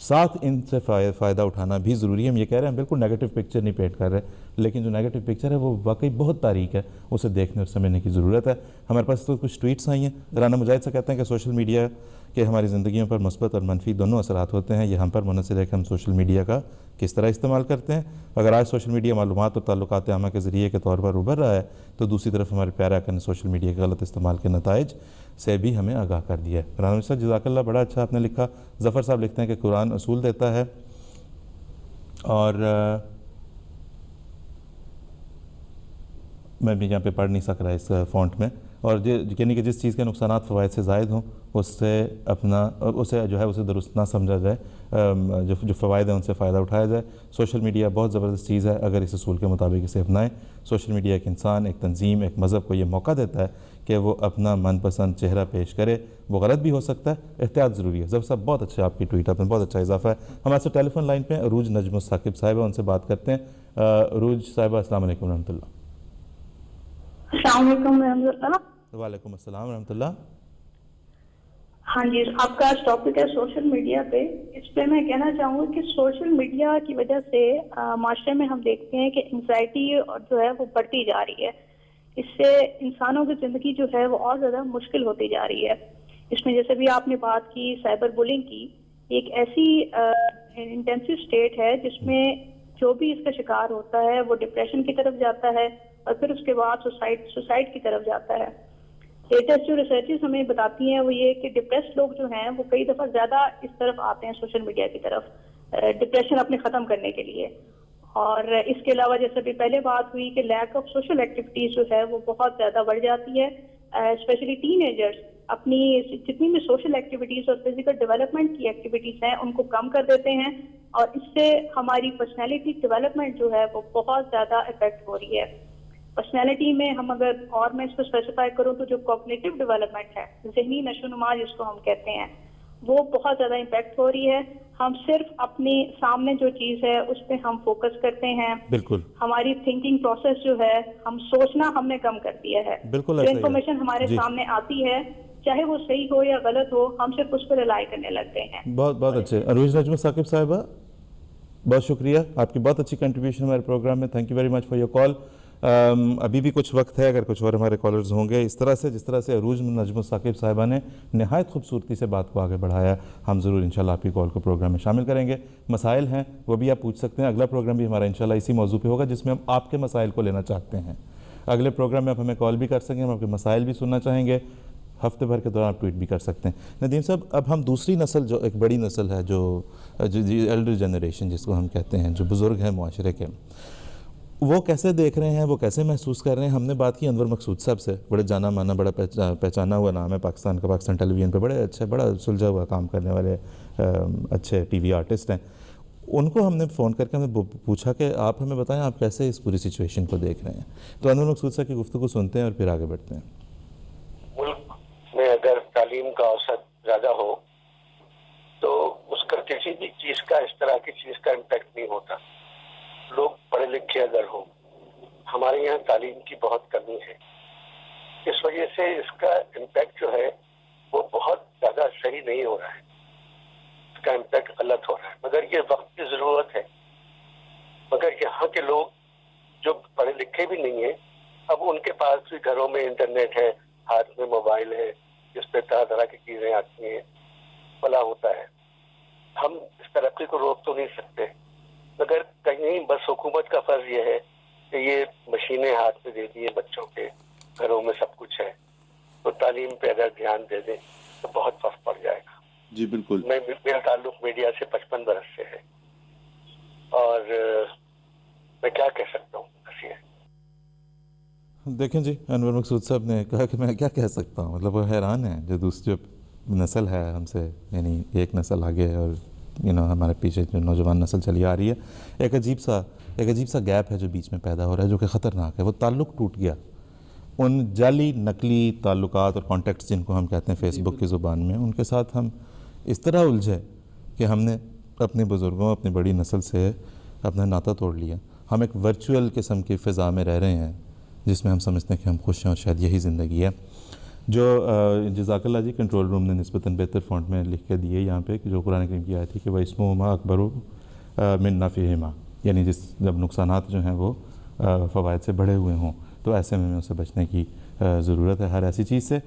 ساتھ ان سے فائدہ اٹھانا بھی ضروری ہے. ہم یہ کہہ رہے ہیں بالکل نیگیٹو پکچر نہیں پینٹ کر رہے, لیکن جو نیگیٹو پکچر ہے وہ واقعی بہت تاریک ہے, اسے دیکھنے اور سمجھنے کی ضرورت ہے. ہمارے پاس تو کچھ ٹویٹس آئی ہیں. رانا مجاہد سے کہتے ہیں کہ سوشل میڈیا کہ ہماری زندگیوں پر مثبت اور منفی دونوں اثرات ہوتے ہیں. یہ ہم پر منحصر ہے کہ ہم سوشل میڈیا کا کس طرح استعمال کرتے ہیں. اگر آج سوشل میڈیا معلومات اور تعلقات عامہ کے ذریعے کے طور پر ابھر رہا ہے, تو دوسری طرف ہمارے پیارے آقا نے سوشل میڈیا کے غلط استعمال کے نتائج سے بھی ہمیں آگاہ کر دیا ہے. رانا صاحب جزاک اللہ, بڑا اچھا آپ نے لکھا. ظفر صاحب لکھتے ہیں کہ قرآن اصول دیتا ہے, اور میں بھی یہاں پہ پڑھ نہیں سک رہا اس فونٹ میں, اور یعنی کہ جس چیز کے نقصانات فوائد سے زائد ہوں اسے جو ہے اسے درست نہ سمجھا جائے, جو فوائد ہیں ان سے فائدہ اٹھایا جائے. سوشل میڈیا بہت زبردست چیز ہے اگر اس اصول کے مطابق اسے اپنائیں. سوشل میڈیا ایک انسان, ایک تنظیم, ایک مذہب کو یہ موقع دیتا ہے کہ وہ اپنا من پسند چہرہ پیش کرے. وہ غلط بھی ہو سکتا ہے, احتیاط ضروری ہے. ظفر صاحب بہت اچھا آپ کی ٹویٹ, آپ نے بہت اچھا اضافہ ہے. ہمارے سے ٹیلی فون لائن پہ عروج نجم الثاقب صاحبہ, ان سے بات کرتے ہیں. عروج صاحبہ السلام علیکم ورحمۃ اللہ. السلام علیکم ورحمۃ اللہ. وعلیکم السلام ورحمۃ اللہ. ہاں جی, آپ کا ٹاپک ہے سوشل میڈیا پہ. اس پہ میں کہنا چاہوں گا کہ سوشل میڈیا کی وجہ سے معاشرے میں ہم دیکھتے ہیں کہ انگزائٹی جو ہے وہ بڑھتی جا رہی ہے. اس سے انسانوں کی زندگی جو ہے وہ اور زیادہ مشکل ہوتی جا رہی ہے. اس میں جیسے بھی آپ نے بات کی سائبر بلنگ کی, ایک ایسی انٹینسو اسٹیٹ ہے جس میں جو بھی اس کا شکار ہوتا ہے وہ ڈپریشن کی طرف جاتا ہے, اور پھر اس کے بعد سوسائڈ کی طرف جاتا ہے. لیٹسٹ جو ریسرچز ہمیں بتاتی ہیں وہ یہ کہ ڈپریسڈ لوگ جو ہیں وہ کئی دفعہ زیادہ اس طرف آتے ہیں سوشل میڈیا کی طرف, ڈپریشن اپنے ختم کرنے کے لیے. اور اس کے علاوہ جیسے بھی پہلے بات ہوئی کہ لیک آف سوشل ایکٹیویٹیز جو ہے وہ بہت زیادہ بڑھ جاتی ہے. اسپیشلی ٹین ایجرز اپنی جتنی بھی سوشل ایکٹیویٹیز اور فزیکل ڈیولپمنٹ کی ایکٹیویٹیز ہیں ان کو کم کر دیتے ہیں, اور اس سے ہماری پرسنالٹی ڈیولپمنٹ جو ہے وہ بہت زیادہ افیکٹ ہو رہی ہے. پرسنالٹی میں ہم اگر اور میں اس کو اسپیسیفائی کروں تو جو کوگنیٹو ڈیولپمنٹ ہے, ذہنی نشو و نما جس کو ہم کہتے ہیں, وہ بہت زیادہ امپیکٹ ہو رہی ہے. ہم صرف اپنے سامنے جو چیز ہے اس پہ ہم فوکس کرتے ہیں. بالکل ہماری تھنکنگ پروسیس جو ہے, ہم سوچنا ہم نے کم کر دیا ہے. بالکل جو انفارمیشن ہمارے سامنے آتی ہے چاہے وہ صحیح ہو یا غلط ہو, ہم صرف اس پہ ریلائی کرنے لگتے ہیں. بہت اچھے. عروج نجم ثاقب صاحبہ, بہت شکریہ, آپ کی بہت اچھی کنٹریبیوشن ہمارے پروگرام میں. Thank you very much for your call. ابھی بھی کچھ وقت ہے، اگر کچھ اور ہمارے کالرز ہوں گے اس طرح سے جس طرح سے عروج نجم الثاقب صاحبہ نے نہایت خوبصورتی سے بات کو آگے بڑھایا، ہم ضرور انشاءاللہ آپ کی کال کو پروگرام میں شامل کریں گے۔ مسائل ہیں وہ بھی آپ پوچھ سکتے ہیں، اگلا پروگرام بھی ہمارا انشاءاللہ اسی موضوع پہ ہوگا جس میں ہم آپ کے مسائل کو لینا چاہتے ہیں۔ اگلے پروگرام میں آپ ہمیں کال بھی کر سکیں، ہم آپ کے مسائل بھی سننا چاہیں گے، ہفتے بھر کے دوران آپ ٹویٹ بھی کر سکتے ہیں۔ ندیم صاحب، اب ہم دوسری نسل، جو ایک بڑی نسل ہے، جو ایلڈر جنریشن جس کو ہم کہتے ہیں، جو بزرگ ہیں معاشرے کے، وہ کیسے دیکھ رہے ہیں، وہ کیسے محسوس کر رہے ہیں؟ ہم نے بات کی انور مقصود صاحب سے، بڑے جانا مانا، بڑا پہچانا ہوا نام ہے پاکستان کا، پاکستان ٹیلی ویژن پہ بڑے اچھے، بڑا سلجھا ہوا کام کرنے والے اچھے ٹی وی آرٹسٹ ہیں۔ ان کو ہم نے فون کر کے ہمیں پوچھا کہ آپ ہمیں بتائیں آپ کیسے اس پوری سچویشن کو دیکھ رہے ہیں۔ تو انور مقصود صاحب کی گفتگو سنتے ہیں اور پھر آگے بڑھتے ہیں۔ ملک میں اگر تعلیم کا اوسط زیادہ ہو تو اس کا کسی بھی چیز کا، اس طرح کی چیز کا امپیکٹ نہیں ہوتا۔ لوگ پڑھے لکھے اگر ہوں، ہمارے یہاں تعلیم کی بہت کمی ہے، اس وجہ سے اس کا امپیکٹ جو ہے وہ بہت زیادہ صحیح نہیں ہو رہا ہے، اس کا امپیکٹ غلط ہو رہا ہے۔ مگر یہ وقت کی ضرورت ہے۔ مگر یہاں کے لوگ جو پڑھے لکھے بھی نہیں ہیں، اب ان کے پاس بھی گھروں میں انٹرنیٹ ہے، ہاتھ میں موبائل ہے، جس پہ طرح طرح کی چیزیں آتی ہیں، بھلا ہوتا ہے۔ ہم اس ترقی کو روک تو نہیں سکتے، مگر کہیں بس حکومت کا فرض یہ ہے کہ یہ مشینیں ہاتھ میں دے دیے بچوں کے، گھروں میں سب کچھ ہے، تو تعلیم پہ اگر دھیان دے دیں تو بہت فرق پڑ جائے گا۔ جی بالکل۔ میرا تعلق میڈیا سے 55 برس سے ہے، اور میں کیا کہہ سکتا ہوں، بس یہ دیکھیں جی، انور مقصود صاحب نے کہا کہ میں کیا کہہ سکتا ہوں، مطلب وہ حیران ہیں، جو دوسری نسل ہے ہم سے، یعنی ایک نسل آگے اور ہمارے پیچھے جو نوجوان نسل چلی آ رہی ہے، ایک عجیب سا گیپ ہے جو بیچ میں پیدا ہو رہا ہے، جو کہ خطرناک ہے۔ وہ تعلق ٹوٹ گیا، ان جعلی نقلی تعلقات اور کانٹیکٹس جن کو ہم کہتے ہیں فیس بک کی زبان میں، ان کے ساتھ ہم اس طرح الجھے کہ ہم نے اپنے بزرگوں، اپنی بڑی نسل سے اپنا ناطہ توڑ لیا۔ ہم ایک ورچوئل قسم کی فضا میں رہ رہے ہیں جس میں ہم سمجھتے ہیں کہ ہم خوش ہیں اور شاید یہی زندگی ہے۔ جو جزاک اللہ جی کنٹرول روم نے نسبتاً بہتر فونٹ میں لکھ کے دیے یہاں پہ، کہ جو قرآن کریم کی آیت تھی کہ وَإِسْمُهُمَا أَكْبَرُ مِن نَفْعِهِمَا، یعنی جب نقصانات جو ہیں وہ فوائد سے بڑھے ہوئے ہوں تو ایسے میں اسے بچنے کی ضرورت ہے ہر ایسی چیز سے۔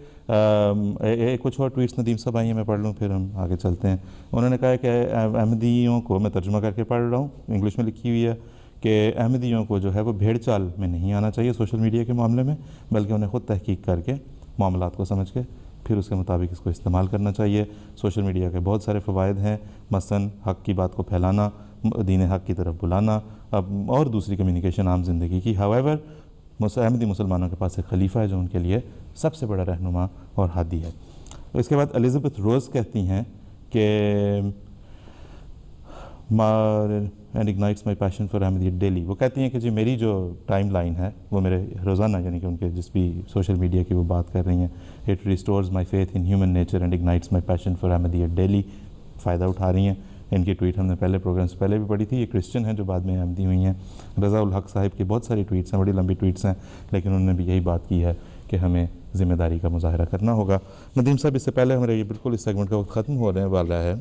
کچھ اور ٹویٹس ندیم صاحب آئی ہیں، میں پڑھ لوں پھر ہم آگے چلتے ہیں۔ انہوں نے کہا کہ احمدیوں کو، میں ترجمہ کر کے پڑھ رہا ہوں، انگلش میں لکھی ہوئی ہے، کہ احمدیوں کو جو ہے وہ بھیڑ چال میں نہیں آنا چاہیے سوشل میڈیا کے معاملے میں، بلکہ انہیں خود تحقیق کر کے معاملات کو سمجھ کے پھر اس کے مطابق اس کو استعمال کرنا چاہیے۔ سوشل میڈیا کے بہت سارے فوائد ہیں، مثلاً حق کی بات کو پھیلانا، دین حق کی طرف بلانا، اور دوسری کمیونیکیشن عام زندگی کی۔ ہاویور احمدی مسلمانوں کے پاس ایک خلیفہ ہے جو ان کے لیے سب سے بڑا رہنما اور ہادی ہے۔ اس کے بعد الزبتھ روز کہتی ہیں کہ and ignites my passion for Ahmadiyyat daily, وہ کہتی ہیں کہ جی میری جو ٹائم لائن ہے وہ میرے روزانہ، یعنی کہ ان کے جس بھی سوشل میڈیا کی وہ بات کر رہی ہیں، it restores my faith in human nature and ignites my passion for Ahmadiyyat daily, فائدہ اٹھا رہی ہیں۔ ان کی ٹویٹ ہم نے پہلے پروگرام سے پہلے بھی پڑھی تھی، یہ کرسچن ہیں جو بعد میں احمدی ہوئی ہیں۔ رضا الحق صاحب کی بہت ساری ٹویٹس ہیں، بڑی لمبی ٹویٹس ہیں، لیکن انہوں نے بھی یہی بات کی ہے کہ ہمیں ذمہ داری کا مظاہرہ کرنا ہوگا۔ ندیم صاحب، اس سے پہلے ہمارے یہ بالکل اس سیگمنٹ کا وقت ختم ہونے والا ہے،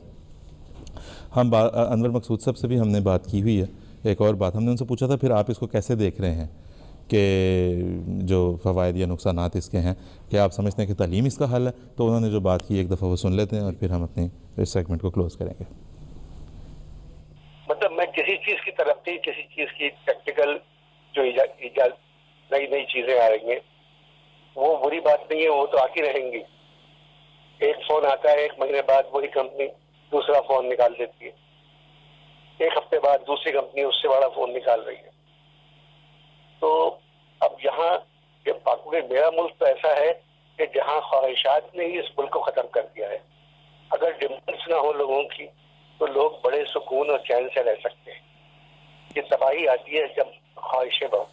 ہم انور مقصود صاحب سے بھی ہم نے بات کی ہوئی ہے۔ ایک اور بات ہم نے ان سے پوچھا تھا پھر آپ اس کو کیسے دیکھ رہے ہیں کہ جو فوائد یا نقصانات اس کے ہیں، کہ آپ سمجھتے ہیں کہ تعلیم اس کا حل ہے؟ تو انہوں نے جو بات کی ایک دفعہ وہ سن لیتے ہیں اور پھر ہم اپنے اس سیگمنٹ کو کلوز کریں گے۔ مطلب میں کسی چیز کی ترقی، کسی چیز کی ٹیکنیکل جو ایجاد نئی چیزیں آ رہی ہیں وہ بری بات نہیں ہے، وہ تو آتی رہیں گی۔ ایک فون آتا ہے، ایک مہینے بعد وہی کمپنی دوسرا فون نکال دیتی ہے، ایک ہفتے بعد دوسری کمپنی اس سے بڑا فون نکال رہی ہے۔ تو اب یہاں میرا ملک تو ایسا ہے کہ جہاں خواہشات نے ہی اس ملک کو ختم کر دیا ہے۔ اگر ڈیمانڈس نہ ہو لوگوں کی تو لوگ بڑے سکون اور چین سے رہ سکتے ہیں۔ یہ تباہی آتی ہے جب خواہشیں بڑھیں،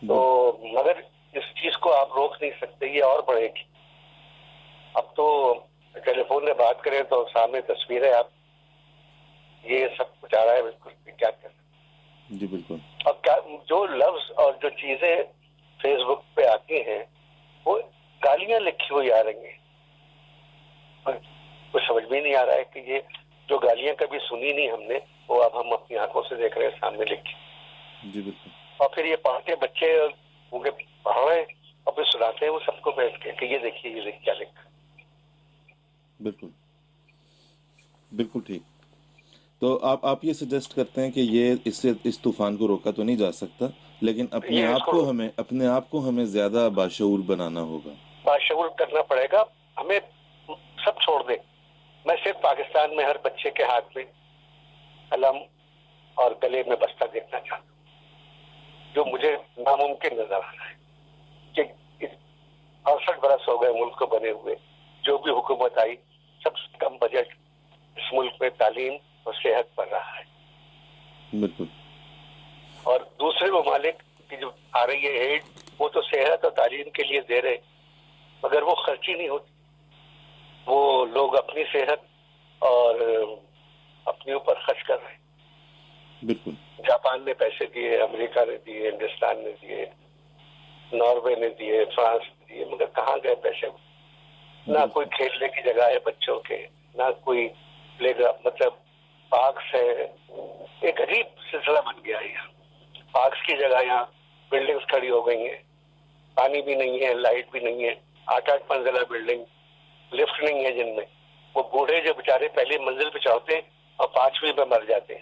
تو مگر اس چیز کو آپ روک نہیں سکتے، یہ اور بڑھے گی۔ اب تو ٹیلی فون میں بات کریں تو سامنے تصویر ہے، آپ یہ سب کچھ آ رہا ہے، بالکل کیا کر سکتے جی بالکل۔ اب کیا جو لفظ اور جو چیزیں فیس بک پہ آتی ہیں وہ گالیاں لکھی ہوئی آ رہی ہیں، کچھ سمجھ بھی نہیں آ رہا ہے کہ یہ جو گالیاں کبھی سنی نہیں ہم نے وہ اب ہم اپنی آنکھوں سے دیکھ رہے ہیں سامنے لکھی۔ جی بالکل۔ اور پھر یہ پڑھ کے بچے پڑھ رہے ہیں اور پھر سناتے ہیں وہ سب کو بیٹھ کے کہ یہ دیکھیے کیا لکھا. بالکل بالکل ٹھیک. تو آپ یہ سجیسٹ کرتے ہیں کہ یہ اس طوفان کو روکا تو نہیں جا سکتا، لیکن اپنے آپ کو ہمیں زیادہ باشعور بنانا ہوگا، باشعور کرنا پڑے گا. ہمیں سب چھوڑ دیں. میں صرف پاکستان میں ہر بچے کے ہاتھ میں قلم اور گلے میں بستہ دیکھنا چاہتا ہوں، جو مجھے ناممکن نظر آ رہا ہے کہ 68 برس ہو گئے ملک کو بنے ہوئے. جو بھی حکومت آئی سب سے کم بجٹ اس ملک میں تعلیم اور صحت پر رہا ہے. بالکل. اور دوسرے ممالک کی جو آ رہی ہے ایڈ، وہ تو صحت اور تعلیم کے لیے دے رہے مگر وہ خرچی نہیں ہوتی. وہ لوگ اپنی صحت اور اپنے اوپر خرچ کر رہے ہیں. بالکل. جاپان نے پیسے دیے، امریکہ نے دیے، ہندوستان نے دیے، ناروے نے دیے، فرانس نے دیے، مگر کہاں گئے پیسے؟ نہ کوئی کھیلنے کی جگہ ہے بچوں کے، نہ کوئی پلے گراؤنڈ، مطلب پارکس ہے. ایک عجیب سلسلہ بن گیا ہے. پارکس کی جگہ یہاں بلڈنگز کھڑی ہو گئی ہیں، پانی بھی نہیں ہے، لائٹ بھی نہیں ہے، 8 منزلہ بلڈنگ، لفٹ نہیں ہے جن میں. وہ بوڑھے جو بیچارے پہلی منزل پہ چڑھتے ہیں اور 5ویں پہ مر جاتے ہیں.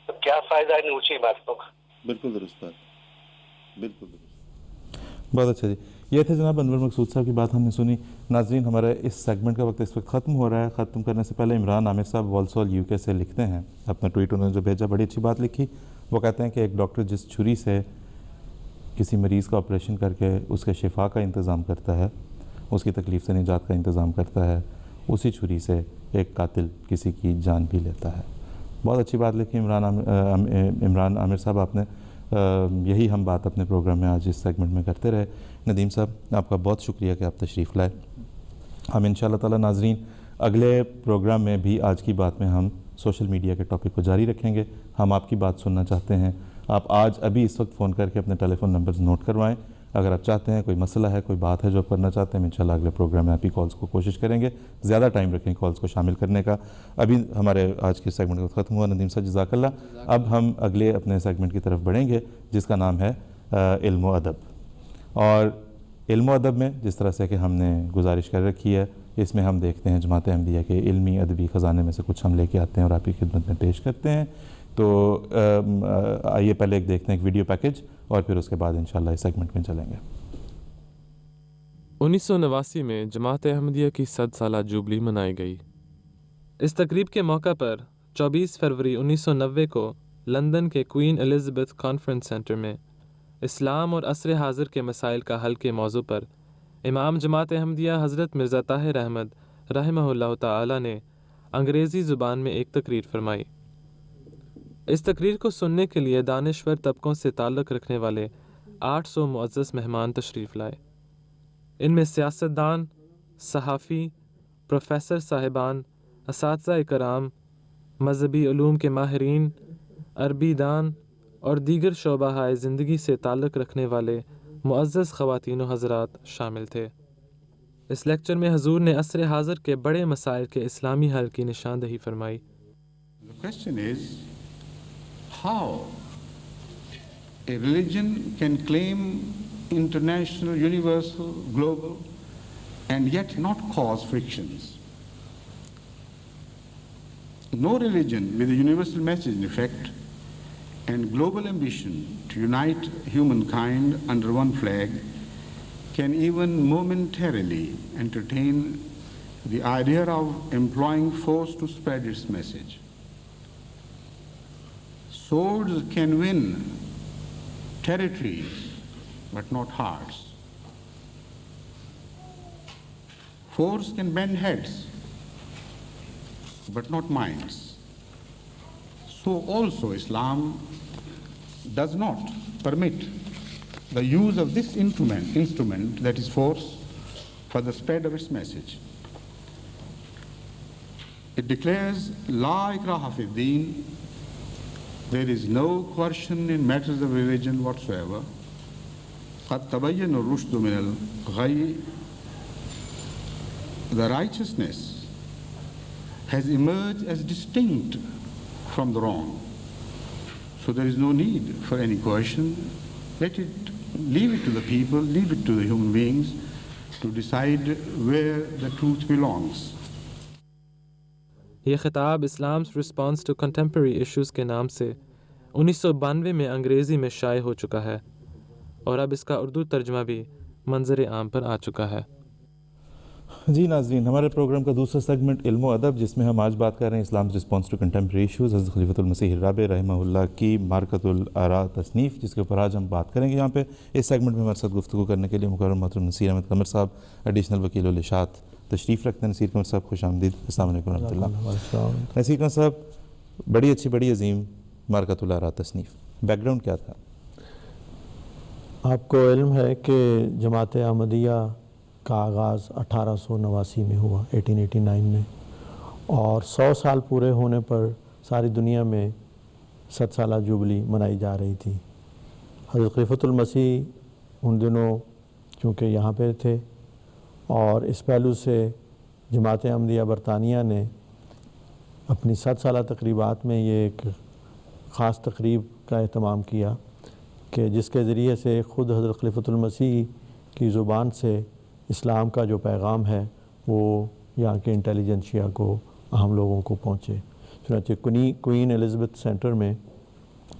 تو کیا فائدہ ان اونچی عمارتوں کا؟ بالکل درست بات. بالکل درست. بہت اچھا جی. یہ تھے جناب انور مقصود صاحب کی بات ہم نے سنی. ناظرین، ہمارا اس سیگمنٹ کا وقت اس وقت ختم ہو رہا ہے. ختم کرنے سے پہلے عمران عامر صاحب والسول UK سے لکھتے ہیں اپنا ٹویٹ انہوں نے جو بھیجا، بڑی اچھی بات لکھی. وہ کہتے ہیں کہ ایک ڈاکٹر جس چھری سے کسی مریض کا آپریشن کر کے اس کے شفا کا انتظام کرتا ہے، اس کی تکلیف سے نجات کا انتظام کرتا ہے، اسی چھری سے ایک قاتل کسی کی جان بھی لیتا ہے. بہت اچھی بات لکھی عمران عامر صاحب آپ نے. یہی ہم بات اپنے پروگرام میں آج اس سیگمنٹ میں کرتے رہے. ندیم صاحب، آپ کا بہت شکریہ کہ آپ تشریف لائے. ہم انشاءاللہ تعالی ناظرین اگلے پروگرام میں بھی آج کی بات میں ہم سوشل میڈیا کے ٹاپک کو جاری رکھیں گے. ہم آپ کی بات سننا چاہتے ہیں. آپ آج ابھی اس وقت فون کر کے اپنے ٹیلی فون نمبرز نوٹ کروائیں. اگر آپ چاہتے ہیں، کوئی مسئلہ ہے، کوئی بات ہے جو آپ کرنا چاہتے ہیں، ہم انشاءاللہ اگلے پروگرام میں آپ کی کالز کو کوشش کریں گے. زیادہ ٹائم رکھیں کالز کو شامل کرنے کا. ابھی ہمارے آج کے سیگمنٹ کا ختم ہوا. ندیم صاحب جزاک اللہ. اب ہم اگلے اپنے سیگمنٹ کی طرف بڑھیں گے جس کا نام ہے علم و ادب. اور علم و ادب میں جس طرح سے کہ ہم نے گزارش کر رکھی ہے، اس میں ہم دیکھتے ہیں جماعت احمدیہ کے علمی ادبی خزانے میں سے کچھ ہم لے کے آتے ہیں اور آپ کی خدمت میں پیش کرتے ہیں. تو آئیے پہلے ایک دیکھتے ہیں ایک ویڈیو پیکج اور پھر اس کے بعد انشاءاللہ اس سیگمنٹ میں چلیں گے. 1989 میں جماعت احمدیہ کی 100 سالہ جوبلی منائی گئی. اس تقریب کے موقع پر 24 فروری 1990 کو لندن کے کوئین الزبتھ کانفرنس سینٹر میں اسلام اور عصر حاضر کے مسائل کا حل کے موضوع پر امام جماعت احمدیہ حضرت مرزا طاہر احمد رحمہ اللہ تعالی نے انگریزی زبان میں ایک تقریر فرمائی. اس تقریر کو سننے کے لیے دانشور طبقوں سے تعلق رکھنے والے 800 معزز مہمان تشریف لائے. ان میں سیاستدان، صحافی، پروفیسر صاحبان، اساتذہ کرام، مذہبی علوم کے ماہرین، عربی دان اور دیگر شعبہ زندگی سے تعلق رکھنے والے معزز خواتین و حضرات شامل تھے. اس لیکچر میں حضور نے عصر حاضر کے بڑے مسائل کے اسلامی حل کی نشاندہی فرمائی. The question is how a religion can claim international, universal, global, and yet not cause frictions. No religion with a universal message in effect and global ambition to unite humankind under one flag can even momentarily entertain the idea of employing force to spread its message. Swords can win territories, but not hearts. Force can bend heads, but not minds. So also Islam does not permit the use of this instrument that is force for the spread of its message. It declares La ikraha fi din. There is no coercion in matters of religion whatsoever. قَدْ تَبَيَّنَ الرُّشْدُ مِنَ الْغَيِّ. The righteousness has emerged as distinct from the wrong. So there is no need for any coercion, leave it to the people, leave it to the human beings to decide where the truth belongs. یہ خطاب اسلام's response to contemporary issues کے نام سے 1992 میں انگریزی میں شائع ہو چکا ہے اور اب اس کا اردو ترجمہ بھی منظر عام پر آ چکا ہے۔ جی ناظرین، ہمارے پروگرام کا دوسرا سیگمنٹ علم و ادب، جس میں ہم آج بات کر رہے ہیں اسلام's response to contemporary issues، حضرت خلیفۃ المسیح الرابع رحمہ اللہ کی معرکۃ الآراء تصنیف، جس کے اوپر آج ہم بات کریں گے۔ یہاں پہ اس سیگمنٹ میں ہمارے ساتھ گفتگو کرنے کے لیے مکرم محترم نصیر احمد قمر صاحب، ایڈیشنل وکیل الاشاعت تشریف رکھتے ہیں۔ نصیر قمر صاحب خوش آمدید، السلام علیکم ورحمۃ اللہ۔ نصیر قمر صاحب، بڑی اچھی بڑی عظیم معرکۃ الآراء تصنیف، بیک گراؤنڈ کیا تھا؟ آپ کو علم ہے کہ جماعت احمدیہ کا آغاز 1889 میں ہوا، 1889 میں، اور 100 سال پورے ہونے پر ساری دنیا میں 7 سالہ جوبلی منائی جا رہی تھی۔ حضرت خلیفۃ المسیح ان دنوں چونکہ یہاں پہ تھے، اور اس پہلو سے جماعت احمدیہ برطانیہ نے اپنی 7 سالہ تقریبات میں یہ ایک خاص تقریب کا اہتمام کیا کہ جس کے ذریعے سے خود حضرت خلیفۃ المسیح کی زبان سے اسلام کا جو پیغام ہے وہ یہاں کے انٹیلیجنشیا کو، عام لوگوں کو پہنچے۔ چنانچہ کوئین الزبتھ سینٹر میں،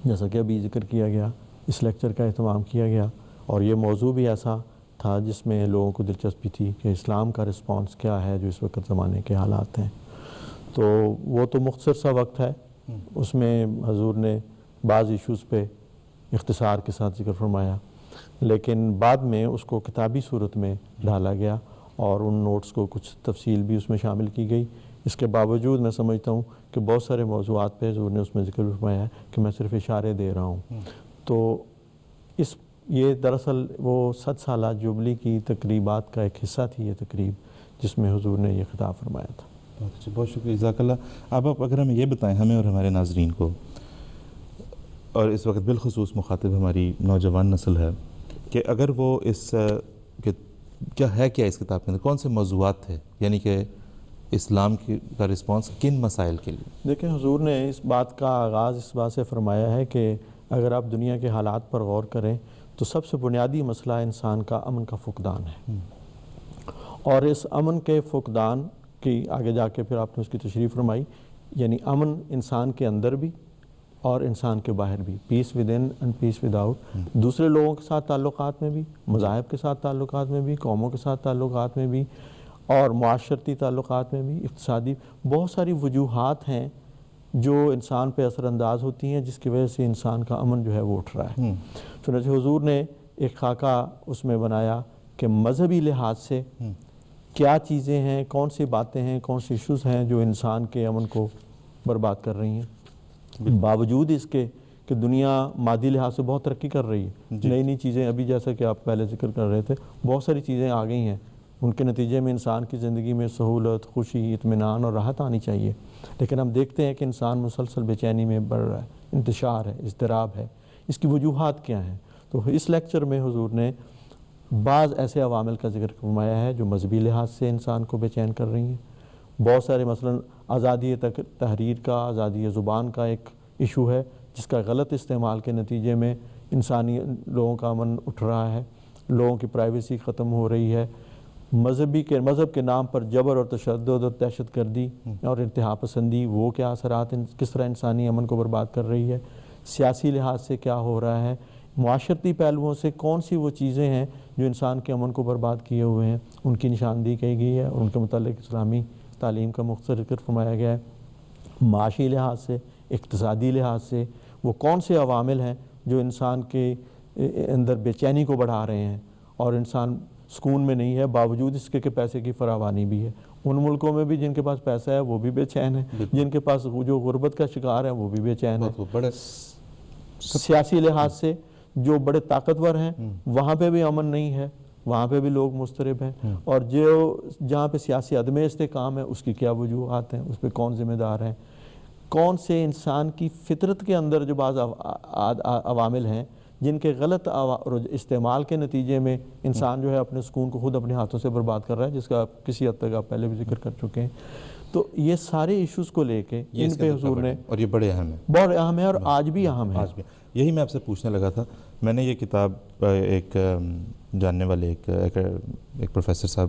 جیسا کہ ابھی ذکر کیا گیا، اس لیکچر کا اہتمام کیا گیا، اور یہ موضوع بھی ایسا تھا جس میں لوگوں کو دلچسپی تھی کہ اسلام کا رسپانس کیا ہے جو اس وقت زمانے کے حالات ہیں۔ تو وہ تو مختصر سا وقت ہے، اس میں حضور نے بعض ایشوز پہ اختصار کے ساتھ ذکر فرمایا، لیکن بعد میں اس کو کتابی صورت میں ڈالا گیا اور ان نوٹس کو کچھ تفصیل بھی اس میں شامل کی گئی۔ اس کے باوجود میں سمجھتا ہوں کہ بہت سارے موضوعات پہ حضور نے اس میں ذکر فرمایا ہے کہ میں صرف اشارے دے رہا ہوں۔ تو یہ دراصل وہ 7 سالہ جوبلی کی تقریبات کا ایک حصہ تھی، یہ تقریب جس میں حضور نے یہ خطاب فرمایا تھا۔ بہت اچھا، بہت شکریہ، جزاک اللہ۔ اب آپ اگر ہمیں یہ بتائیں، ہمیں اور ہمارے ناظرین کو، اور اس وقت بالخصوص مخاطب ہماری نوجوان نسل ہے، کہ اگر وہ اس کیا ہے کیا اس کتاب کے اندر کون سے موضوعات تھے، یعنی کہ اسلام کا رسپانس کن مسائل کے لیے؟ دیکھیں، حضور نے اس بات کا آغاز اس بات سے فرمایا ہے کہ اگر آپ دنیا کے حالات پر غور کریں تو سب سے بنیادی مسئلہ انسان کا امن کا فقدان ہے، اور اس امن کے فقدان کی آگے جا کے پھر آپ نے اس کی تشریح فرمائی، یعنی امن انسان کے اندر بھی اور انسان کے باہر بھی، peace within and peace without, دوسرے لوگوں کے ساتھ تعلقات میں بھی، مذاہب کے ساتھ تعلقات میں بھی، قوموں کے ساتھ تعلقات میں بھی، اور معاشرتی تعلقات میں بھی، اقتصادی، بہت ساری وجوہات ہیں جو انسان پہ اثر انداز ہوتی ہیں جس کی وجہ سے انسان کا امن جو ہے وہ اٹھ رہا ہے۔ چنانچہ حضور نے ایک خاکہ اس میں بنایا کہ مذہبی لحاظ سے کیا چیزیں ہیں، کون سی باتیں ہیں، کون سی ایشوز ہیں جو انسان کے امن کو برباد کر رہی ہیں، باوجود اس کے کہ دنیا مادی لحاظ سے بہت ترقی کر رہی ہے، نئی نئی چیزیں، ابھی جیسا کہ آپ پہلے ذکر کر رہے تھے، بہت ساری چیزیں آ گئی ہیں، ان کے نتیجے میں انسان کی زندگی میں سہولت، خوشی، اطمینان اور راحت آنی چاہیے، لیکن ہم دیکھتے ہیں کہ انسان مسلسل بے چینی میں بڑھ رہا ہے، انتشار ہے، اضطراب ہے۔ اس کی وجوہات کیا ہیں؟ تو اس لیکچر میں حضور نے بعض ایسے عوامل کا ذکر فرمایا ہے جو مذہبی لحاظ سے انسان کو بے چین کر رہی ہیں۔ بہت سارے مثلاً آزادی تحریر کا، آزادی زبان کا ایک ایشو ہے جس کا غلط استعمال کے نتیجے میں انسانی لوگوں کا امن اٹھ رہا ہے، لوگوں کی پرائیویسی ختم ہو رہی ہے، مذہب کے نام پر جبر اور تشدد اور دہشت گردی اور انتہا پسندی، وہ کیا اثرات کس طرح انسانی امن کو برباد کر رہی ہے، سیاسی لحاظ سے کیا ہو رہا ہے، معاشرتی پہلوؤں سے کون سی وہ چیزیں ہیں جو انسان کے امن کو برباد کیے ہوئے ہیں، ان کی نشاندہی کی گئی ہے اور ان کے متعلق اسلامی تعلیم کا مختصر ذکر فرمایا گیا ہے۔ معاشی لحاظ سے، اقتصادی لحاظ سے وہ کون سے عوامل ہیں جو انسان کے اندر بے چینی کو بڑھا رہے ہیں اور انسان سکون میں نہیں ہے، باوجود اس کے کہ پیسے کی فراوانی بھی ہے۔ ان ملکوں میں بھی جن کے پاس پیسہ ہے وہ بھی بے چین ہے، جن کے پاس جو غربت کا شکار ہے وہ بھی بے چین ہے۔ سیاسی لحاظ سے جو بڑے طاقتور ہیں وہاں پہ بھی امن نہیں ہے، وہاں پہ بھی لوگ مضطرب ہیں، اور جہاں پہ سیاسی عدم استحکام ہے اس کی کیا وجوہات ہیں، اس پہ کون ذمہ دار ہیں، کون سے انسان کی فطرت کے اندر جو بعض عوامل ہیں جن کے غلط استعمال کے نتیجے میں انسان جو ہے اپنے سکون کو خود اپنے ہاتھوں سے برباد کر رہا ہے، جس کا کسی حد تک آپ پہلے بھی ذکر کر چکے ہیں۔ تو یہ سارے ایشوز کو لے کے ان پہ حضور نے، اور یہ بڑے اہم ہیں، بہت اہم ہے اور آج بھی اہم ہے۔ یہی میں آپ سے پوچھنے لگا تھا میں نے یہ کتاب ایک جاننے والے ایک پروفیسر صاحب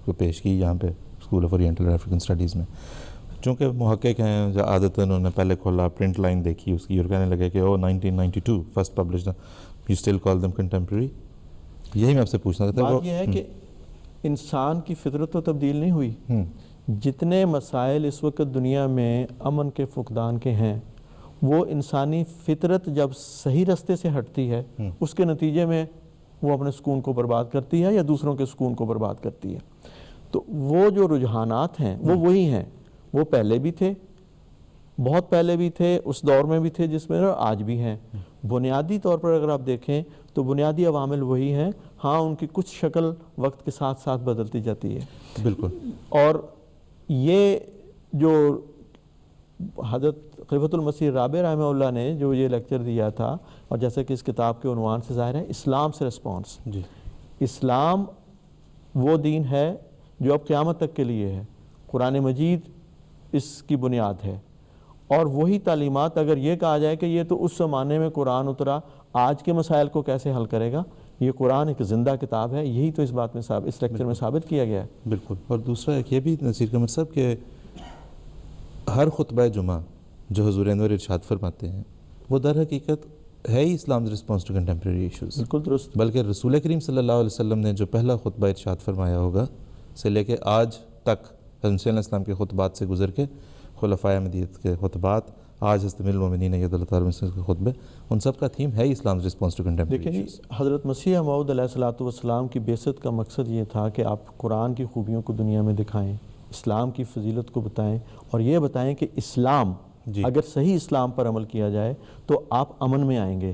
کو پیش کی یہاں پہ school of oriental African studies میں. چونکہ محقق ہیں جو عادتاً انہوں نے پہلے کھولا پرنٹ لائن دیکھی اس کی اور کہنے لگے کہ 1992 first published you still call them contemporary. یہی میں آپ سے پوچھنا چاہتا ہوں. بات یہ ہے کہ انسان کی فطرت تو تبدیل نہیں ہوئی. جتنے مسائل اس وقت دنیا میں امن کے فقدان کے ہیں وہ انسانی فطرت جب صحیح راستے سے ہٹتی ہے اس کے نتیجے میں وہ اپنے سکون کو برباد کرتی ہے یا دوسروں کے سکون کو برباد کرتی ہے. تو وہ جو رجحانات ہیں وہ وہی ہیں. وہ پہلے بھی تھے, بہت پہلے بھی تھے, اس دور میں بھی تھے جس میں آج بھی ہیں. بنیادی طور پر اگر آپ دیکھیں تو بنیادی عوامل وہی ہیں. ہاں ان کی کچھ شکل وقت کے ساتھ ساتھ بدلتی جاتی ہے. بالکل. اور یہ جو حضرت خلیفۃ المسیح رابع رحمہ اللہ نے جو یہ لیکچر دیا تھا, اور جیسا کہ اس کتاب کے عنوان سے ظاہر ہے, اسلام سے رسپانس. جی. اسلام وہ دین ہے جو اب قیامت تک کے لیے ہے. قرآن مجید اس کی بنیاد ہے. اور وہی تعلیمات اگر یہ کہا جائے کہ یہ تو اس زمانے میں قرآن اترا, آج کے مسائل کو کیسے حل کرے گا, یہ قرآن ایک زندہ کتاب ہے. یہی تو اس بات میں اس لیکچر میں ثابت کیا گیا ہے. بالکل. اور دوسرا ایک یہ بھی نصیر قمر صاحب کہ ہر خطبہ جمعہ جو حضور انور ارشاد فرماتے ہیں وہ در حقیقت ہے ہی اسلام رسپانس ٹو کنٹمپریری ایشوز. بالکل درست. بلکہ رسول کریم صلی اللہ علیہ وسلم نے جو پہلا خطبہ ارشاد فرمایا ہوگا سے لے کے آج تک حضرت مسیح علیہ السلام کے خطبات سے گزر کے خلفائے مدیت کے خطبات, آج حضرت امیر المومنین علیہ اللہ تعالیٰ کے خطبے, ان سب کا تھیم ہے اسلام رسپانس ٹو کنٹمپریری دیکھیں ایشوز. حضرت مسیح موعود علیہ الصلوۃ والسلام کی بعثت کا مقصد یہ تھا کہ آپ قرآن کی خوبیوں کو دنیا میں دکھائیں, اسلام کی فضیلت کو بتائیں, اور یہ بتائیں کہ اسلام اگر صحیح اسلام پر عمل کیا جائے تو آپ امن میں آئیں گے.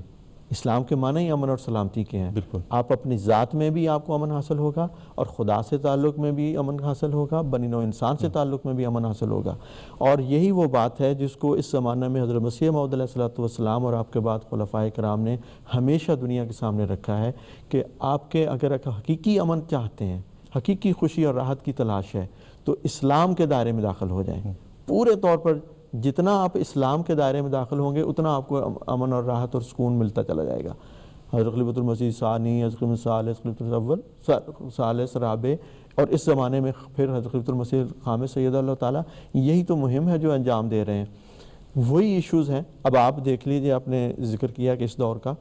اسلام کے معنی ہی امن اور سلامتی کے ہیں. بالکل. آپ اپنی ذات میں بھی آپ کو امن حاصل ہوگا, اور خدا سے تعلق میں بھی امن حاصل ہوگا, بنی نوع انسان سے تعلق میں بھی امن حاصل ہوگا. اور یہی وہ بات ہے جس کو اس زمانہ میں حضرت مسیح موعود علیہ الصلوۃ والسلام اور آپ کے بعد خلفائے کرام نے ہمیشہ دنیا کے سامنے رکھا ہے کہ آپ کے اگر حقیقی امن چاہتے ہیں, حقیقی خوشی اور راحت کی تلاش ہے, تو اسلام کے دائرے میں داخل ہو جائیں. پورے طور پر جتنا آپ اسلام کے دائرے میں داخل ہوں گے اتنا آپ کو امن اور راحت اور سکون ملتا چلا جائے گا. حضرت خلیفۃ المسیح ثانی, حضرت خلیفۃ ثالث, خلیفۃ الاول, ثالث, رابع, اور اس زمانے میں پھر حضرت خلیفۃ المسیح خامس سید اللہ تعالیٰ, یہی تو مہم ہے جو انجام دے رہے ہیں. وہی ایشوز ہیں. اب آپ دیکھ لیجئے, آپ نے ذکر کیا کہ اس دور کا,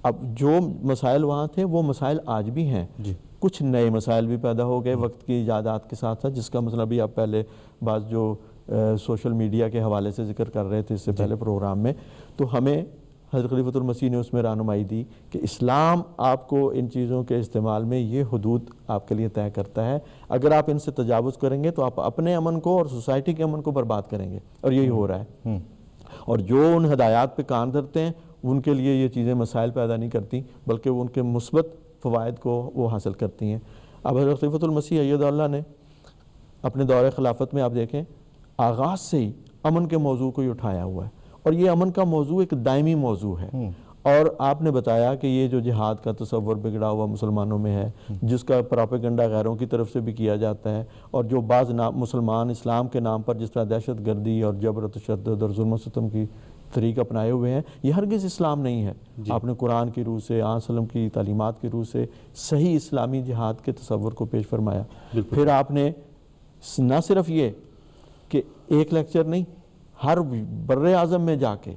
اب جو مسائل وہاں تھے وہ مسائل آج بھی ہیں. کچھ نئے مسائل بھی پیدا ہو گئے وقت کی ایجادات کے ساتھ ساتھ, جس کا مسئلہ بھی آپ پہلے بعض جو سوشل میڈیا کے حوالے سے ذکر کر رہے تھے اس سے پہلے پروگرام میں, تو ہمیں حضرت خلیفۃ المسیح نے اس میں رہنمائی دی کہ اسلام آپ کو ان چیزوں کے استعمال میں یہ حدود آپ کے لیے طے کرتا ہے. اگر آپ ان سے تجاوز کریں گے تو آپ اپنے امن کو اور سوسائٹی کے امن کو برباد کریں گے, اور یہی ہو رہا ہے. اور جو ان ہدایات پہ کان دھرتے ہیں ان کے لیے یہ چیزیں مسائل پیدا نہیں کرتی, بلکہ وہ ان کے مثبت فوائد کو وہ حاصل کرتی ہیں. اب حضرت خلیفۃ المسیح اید اللہ نے اپنے دور خلافت میں آپ دیکھیں آغاز سے ہی امن کے موضوع کو ہی اٹھایا ہوا ہے, اور یہ امن کا موضوع ایک دائمی موضوع ہے. اور آپ نے بتایا کہ یہ جو جہاد کا تصور بگڑا ہوا مسلمانوں میں ہے, جس کا پراپیگنڈا غیروں کی طرف سے بھی کیا جاتا ہے, اور جو بعض مسلمان اسلام کے نام پر جس طرح دہشت گردی اور جبر و تشدد اور ظلم و ستم کی طریق اپنائے ہوئے ہیں, یہ ہرگز اسلام نہیں ہے. آپ نے قرآن کی روح سے, آن وسلم کی تعلیمات کی روح سے صحیح اسلامی جہاد کے تصور کو پیش فرمایا. پھر آپ نے نہ صرف یہ کہ ایک لیکچر نہیں, ہر بر اعظم میں جا کے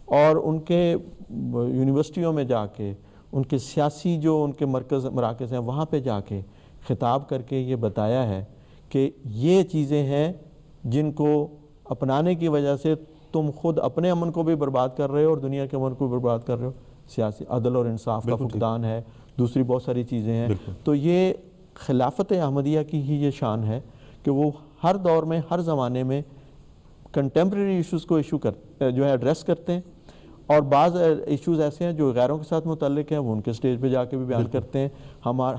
اور ان کے یونیورسٹیوں میں جا کے, ان کے سیاسی جو ان کے مراکز ہیں وہاں پہ جا کے خطاب کر کے یہ بتایا ہے کہ یہ چیزیں ہیں جن کو اپنانے کی وجہ سے تم خود اپنے امن کو بھی برباد کر رہے ہو اور دنیا کے امن کو بھی برباد کر رہے ہو. سیاسی عدل اور انصاف کا فقدان ہے, دوسری بہت ساری چیزیں ہیں. تو یہ خلافت احمدیہ کی ہی یہ شان ہے کہ وہ ہر دور میں, ہر زمانے میں کنٹمپریری ایشوز کو جو ہے ایڈریس کرتے ہیں, اور بعض ایشوز ایسے ہیں جو غیروں کے ساتھ متعلق ہیں وہ ان کے سٹیج پہ جا کے بھی بیان کرتے ہیں.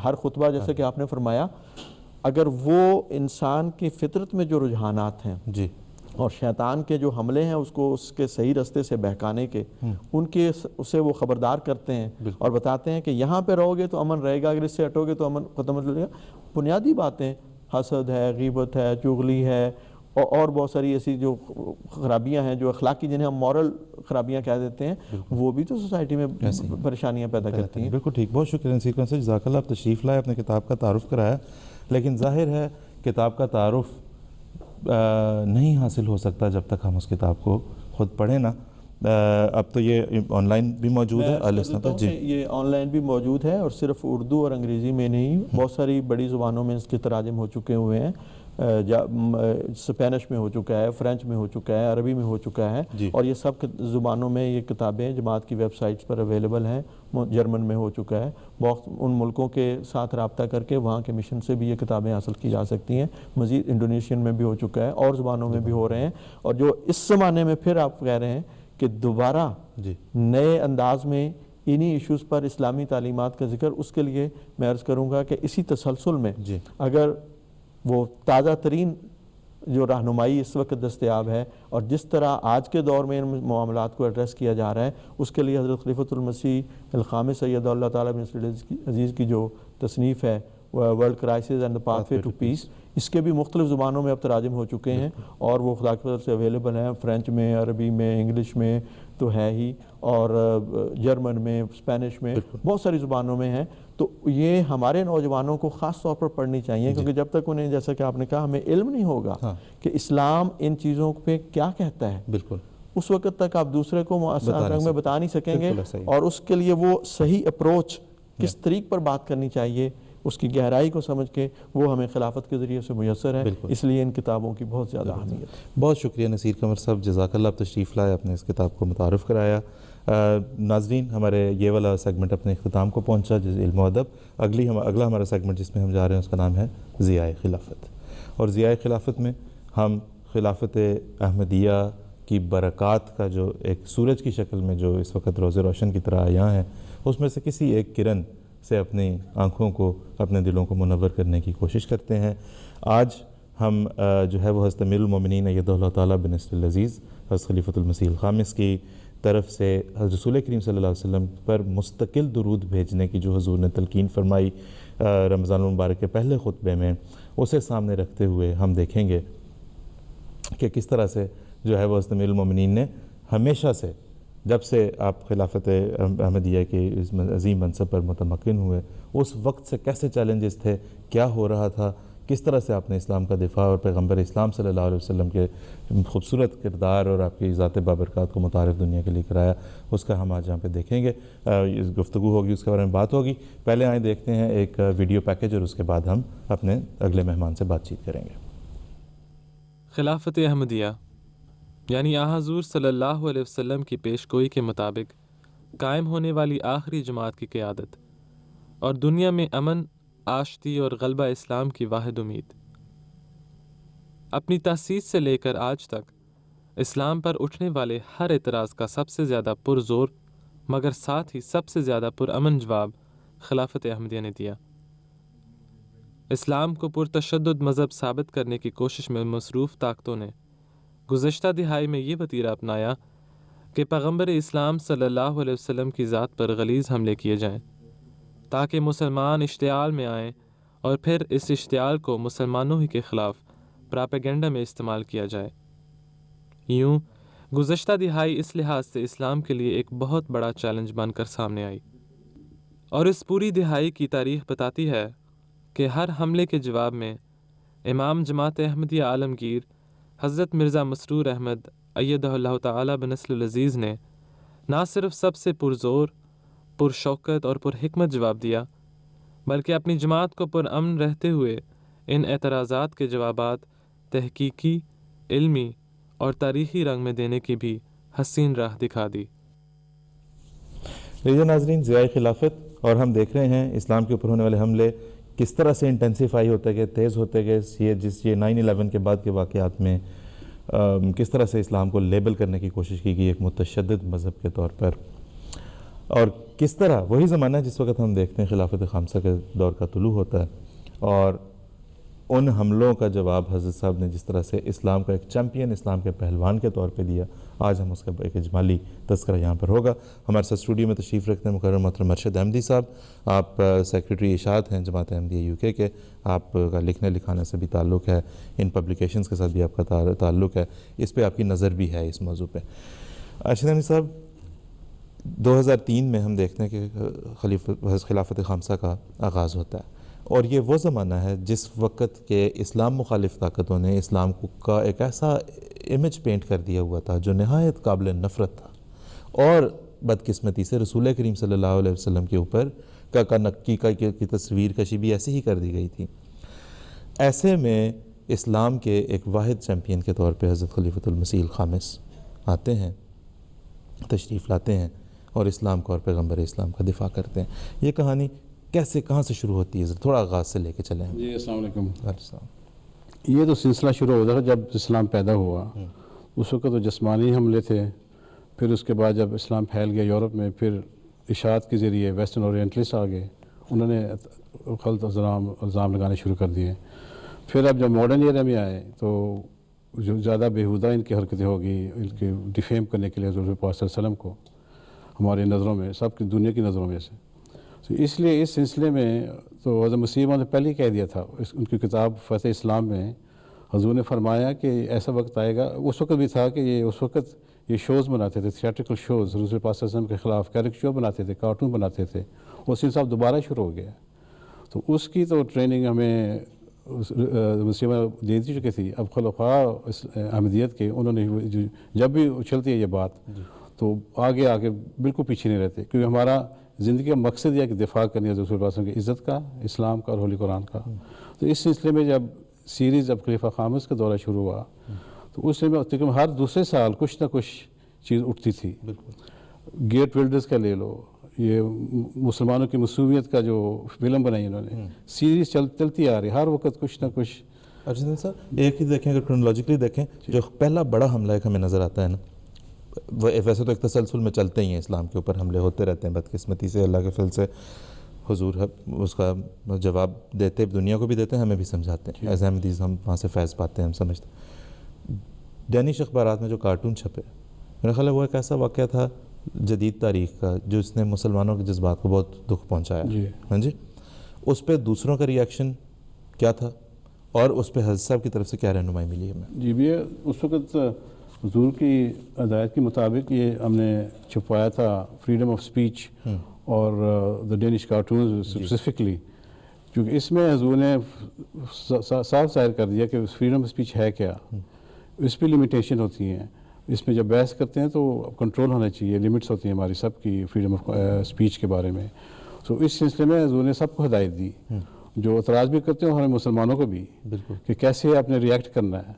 ہر خطبہ جیسے کہ آپ نے فرمایا, اگر وہ انسان کی فطرت میں جو رجحانات ہیں اور شیطان کے جو حملے ہیں اس کو اس کے صحیح رستے سے بہکانے کے, ان کے اسے وہ خبردار کرتے ہیں اور بتاتے ہیں کہ یہاں پہ رہو گے تو امن رہے گا, اگر اس سے ہٹو گے تو امن ختم ہو جائے گا. بنیادی باتیں, حسد ہے, غیبت ہے, چغلی ہے, اور بہت ساری ایسی جو خرابیاں ہیں جو اخلاقی جنہیں ہم مورل خرابیاں کہہ دیتے ہیں وہ بھی تو سوسائٹی میں پریشانیاں پیدا کرتی ہیں. بالکل ٹھیک. بہت شکریہ نصیر خان صاحب, جزاک اللہ. آپ تشریف لائے, اپنے کتاب کا تعارف کرایا, لیکن ظاہر ہے کتاب کا تعارف نہیں حاصل ہو سکتا جب تک ہم اس کتاب کو خود پڑھیں نا. اب تو یہ آن لائن بھی موجود ہے السنا پر. جی, یہ آن لائن بھی موجود ہے, اور صرف اردو اور انگریزی میں نہیں, بہت ساری بڑی زبانوں میں اس کے تراجم ہو چکے ہوئے ہیں. اسپینش میں ہو چکا ہے, فرینچ میں ہو چکا ہے, عربی میں ہو چکا ہے, اور یہ سب زبانوں میں یہ کتابیں جماعت کی ویب سائٹس پر اویلیبل ہیں. جرمن میں ہو چکا ہے. بہت ان ملکوں کے ساتھ رابطہ کر کے وہاں کے مشن سے بھی یہ کتابیں حاصل کی جا سکتی ہیں. مزید انڈونیشین میں بھی ہو چکا ہے, اور زبانوں میں بھی ہو رہے ہیں. اور جو اس زمانے میں پھر آپ کہہ رہے ہیں کہ دوبارہ نئے انداز میں انہی ایشوز پر اسلامی تعلیمات کا ذکر, اس کے لیے میں عرض کروں گا کہ اسی تسلسل میں اگر وہ تازہ ترین جو رہنمائی اس وقت دستیاب ہے, اور جس طرح آج کے دور میں ان معاملات کو ایڈریس کیا جا رہا ہے, اس کے لیے حضرت خلیفۃ المسیح الخامس سید اللہ تعالیٰ بن عزیز کی جو تصنیف ہے world crisis and the pathway to peace, اس کے بھی مختلف زبانوں میں اب تراجم ہو چکے ہیں, اور وہ خدا کی طرف سے اویلیبل ہیں. فرینچ میں, عربی میں, انگلش میں تو ہے ہی, اور جرمن میں, اسپینش میں, بہت ساری زبانوں میں ہیں. تو یہ ہمارے نوجوانوں کو خاص طور پر پڑھنی چاہیے, کیونکہ جب تک انہیں, جیسا کہ آپ نے کہا, ہمیں علم نہیں ہوگا کہ اسلام ان چیزوں پہ کیا کہتا ہے, بالکل اس وقت تک آپ دوسرے کو مؤثر رنگ میں بتا نہیں سکیں گے. اور اس کے لیے وہ صحیح اپروچ کس طریق پر بات کرنی چاہیے, اس کی گہرائی کو سمجھ کے, وہ ہمیں خلافت کے ذریعے سے میسر ہے. اس لیے ان کتابوں کی بہت زیادہ اہمیت. بہت شکریہ نصیر قمر صاحب, جزاک اللہ. آپ تشریف لائے, اپنے اس کتاب کو متعارف کرایا. ناظرین, ہمارے یہ والا سیگمنٹ اپنے اختتام کو پہنچا, جس علم و ادب. اگلا ہمارا سیگمنٹ جس میں ہم جا رہے ہیں اس کا نام ہے ضیاء خلافت. اور ضیاء خلافت میں ہم خلافت احمدیہ کی برکات کا جو ایک سورج کی شکل میں جو اس وقت روز روشن کی طرح آیا ہیں, اس میں سے کسی ایک کرن سے اپنی آنکھوں کو, اپنے دلوں کو منور کرنے کی کوشش کرتے ہیں. آج ہم جو ہے وہ حضرت امیر المومنین ایدہ اللہ تعالیٰ بن نصر العزیز حضرت خلیفۃ المسیح الخامس کی طرف سے حضرت رسول کریم صلی اللہ علیہ وسلم پر مستقل درود بھیجنے کی جو حضور نے تلقین فرمائی رمضان المبارک کے پہلے خطبے میں, اسے سامنے رکھتے ہوئے ہم دیکھیں گے کہ کس طرح سے جو ہے وہ حضرت امیر المومنین نے ہمیشہ سے, جب سے آپ خلافت احمدیہ کے اس عظیم منصب پر متمکن ہوئے, اس وقت سے کیسے چیلنجز تھے, کیا ہو رہا تھا, کس طرح سے آپ نے اسلام کا دفاع اور پیغمبر اسلام صلی اللہ علیہ وسلم کے خوبصورت کردار اور آپ کی ذات بابرکات کو متعارف دنیا کے لیے کرایا, اس کا ہم آج یہاں پہ دیکھیں گے. گفتگو ہوگی, اس کے بارے میں بات ہوگی. پہلے آئیں دیکھتے ہیں ایک ویڈیو پیکیج, اور اس کے بعد ہم اپنے اگلے مہمان سے بات چیت کریں گے. خلافت احمدیہ یعنی حضور صلی اللہ علیہ وسلم کی پیش گوئی کے مطابق قائم ہونے والی آخری جماعت کی قیادت, اور دنیا میں امن, آشتی اور غلبہ اسلام کی واحد امید. اپنی تاسیس سے لے کر آج تک اسلام پر اٹھنے والے ہر اعتراض کا سب سے زیادہ پرزور مگر ساتھ ہی سب سے زیادہ پرامن جواب خلافت احمدیہ نے دیا. اسلام کو پرتشدد مذہب ثابت کرنے کی کوشش میں مصروف طاقتوں نے گزشتہ دہائی میں یہ وتیرہ اپنایا کہ پیغمبر اسلام صلی اللہ علیہ وسلم کی ذات پر غلیظ حملے کیے جائیں تاکہ مسلمان اشتعال میں آئیں, اور پھر اس اشتعال کو مسلمانوں ہی کے خلاف پراپیگنڈا میں استعمال کیا جائے. یوں گزشتہ دہائی اس لحاظ سے اسلام کے لیے ایک بہت بڑا چیلنج بن کر سامنے آئی, اور اس پوری دہائی کی تاریخ بتاتی ہے کہ ہر حملے کے جواب میں امام جماعت احمدیہ عالمگیر حضرت مرزا مسرور احمد ایدہ اللہ تعالیٰ بنصر العزیز نے نہ صرف سب سے پرزور, پرشوکت اور پرحکمت جواب دیا, بلکہ اپنی جماعت کو پرامن رہتے ہوئے ان اعتراضات کے جوابات تحقیقی, علمی اور تاریخی رنگ میں دینے کی بھی حسین راہ دکھا دی. ناظرین, ضیاء خلافت, اور ہم دیکھ رہے ہیں اسلام کے اوپر ہونے والے حملے کس طرح سے انٹینسیفائی ہوتے گئے, تیز ہوتے گئے. یہ 9/11 کے بعد کے واقعات میں کس طرح سے اسلام کو لیبل کرنے کی کوشش کی گئی ایک متشدد مذہب کے طور پر, اور کس طرح وہی زمانہ جس وقت ہم دیکھتے ہیں خلافت خامسہ کے دور کا طلوع ہوتا ہے, اور ان حملوں کا جواب حضرت صاحب نے جس طرح سے اسلام کا ایک چیمپئن، اسلام کے پہلوان کے طور پہ دیا، آج ہم اس کا ایک اجمالی تذکرہ یہاں پر ہوگا۔ ہمارے ساتھ اسٹوڈیو میں تشریف رکھتے ہیں مکرم محترم ارشد احمدی صاحب، آپ سیکریٹری اشاعت ہیں جماعت احمدیہ یو کے، آپ کا لکھنے لکھانے سے بھی تعلق ہے، ان پبلیکیشنز کے ساتھ بھی آپ کا تعلق ہے، اس پہ آپ کی نظر بھی ہے اس موضوع پہ۔ ارشد احمدی صاحب، 2003 میں ہم دیکھتے ہیں کہ خلافت خامسہ کا آغاز ہوتا ہے، اور یہ وہ زمانہ ہے جس وقت کے اسلام مخالف طاقتوں نے اسلام کا ایک ایسا امیج پینٹ کر دیا ہوا تھا جو نہایت قابل نفرت تھا، اور بدقسمتی سے رسول کریم صلی اللہ علیہ وسلم کے اوپر نکی کی تصویر کشی بھی ایسی ہی کر دی گئی تھی۔ ایسے میں اسلام کے ایک واحد چیمپئن کے طور پہ حضرت خلیفۃ المسیح الخامس آتے ہیں، تشریف لاتے ہیں، اور اسلام کو اور پیغمبر اسلام کا دفاع کرتے ہیں۔ یہ کہانی کیسے، کہاں سے شروع ہوتی ہے؟ تھوڑا آغاز سے لے کے چلیں۔ جی السلام علیکم۔ یہ تو سلسلہ شروع ہو تھا جب اسلام پیدا ہوا، اس وقت تو جسمانی حملے تھے، پھر اس کے بعد جب اسلام پھیل گیا یورپ میں، پھر اشاعت کے ذریعے ویسٹرن اورینٹلسٹ آ گئے، انہوں نے غلط الزام لگانے شروع کر دیے۔ پھر اب جب ماڈرن ایرا میں آئے تو جو زیادہ بیہودہ ان کی حرکتیں ہوگی، ان کے ڈیفیم کرنے کے لیے حضور پاک صلی اللہ علیہ وسلم کو ہماری نظروں میں، سب کی دنیا کی نظروں میں سے، تو اس لیے اس سلسلے میں تو حضرت مسیح نے پہلے ہی کہہ دیا تھا، ان کی کتاب فتح اسلام میں حضور نے فرمایا کہ ایسا وقت آئے گا، اس وقت بھی تھا کہ اس وقت یہ شوز بناتے تھے، تھیٹریکل شوز، رسول پاک صلی اللہ علیہ وسلم کے خلاف کیریکچر بناتے تھے، کارٹون بناتے تھے، وہ سلسلہ بدوبارہ شروع ہو گیا۔ تو اس کی تو ٹریننگ ہمیں مسیح دے دی چکی تھی۔ اب خلفاء احمدیت کے انہوں نے جب بھی اچھلتی ہے یہ بات تو آگے آگے بالکل پیچھے نہیں رہتے، کیونکہ ہمارا زندگی کا مقصد یہ ہے کہ دفاع کرنی ہے رسول اللہ علیہ وسلم کی عزت کا، اسلام کا اور ہولی قرآن کا۔ تو اس سلسلے میں جب سیریز اب خلیفہ خامس کا دورہ شروع ہوا تو اس میں تقریباً ہر دوسرے سال کچھ نہ کچھ چیز اٹھتی تھی۔ گیٹ ولڈرز کا لے لو، یہ مسلمانوں کی مصومیت کا جو فلم بنائی انہوں نے، سیریز چلتی آ رہی، ہر وقت کچھ نہ کچھ۔ ارشد صاحب ایک ہی دیکھیں، اگر کرونالوجیکلی دیکھیں، جو پہلا بڑا حملہ ایک ہمیں نظر آتا ہے نا، ویسے تو ایک تسلسل میں چلتے ہی ہیں، اسلام کے اوپر حملے ہوتے رہتے ہیں، بدقسمتی سے اللہ کے فضل سے حضور اس کا جواب دیتے، دنیا کو بھی دیتے ہیں، ہمیں بھی سمجھاتے ہیں، ایز احمدیز ہم وہاں سے فیض پاتے ہیں، ہم سمجھتے ہیں۔ ڈینش اخبارات میں جو کارٹون چھپے، میرا خیال ہے وہ ایک ایسا واقعہ تھا جدید تاریخ کا جو اس نے مسلمانوں کے جذبات کو بہت دکھ پہنچایا۔ ہاں جی، اس پہ دوسروں کا ریاکشن کیا تھا، اور اس پہ حضرت صاحب کی طرف سے کیا رہنمائی ملی ہمیں؟ جی بھی اس وقت حضور کی ہدایت کے مطابق یہ ہم نے چھپوایا تھا، فریڈم آف اسپیچ اور دا ڈینش کارٹونز اسپیسیفکلی، کیونکہ اس میں حضور نے صاف ظاہر کر دیا کہ فریڈم آف اسپیچ ہے کیا، اس پہ لمیٹیشن ہوتی ہیں، اس میں جب بحث کرتے ہیں تو کنٹرول ہونا چاہیے، لمٹس ہوتی ہیں ہماری سب کی فریڈم آف اسپیچ کے بارے میں۔ تو اس سلسلے میں حضور نے سب کو ہدایت دی، جو اعتراض بھی کرتے ہیں اور ہمیں مسلمانوں کو بھی، کہ کیسے آپ نے ریئیکٹ کرنا ہے۔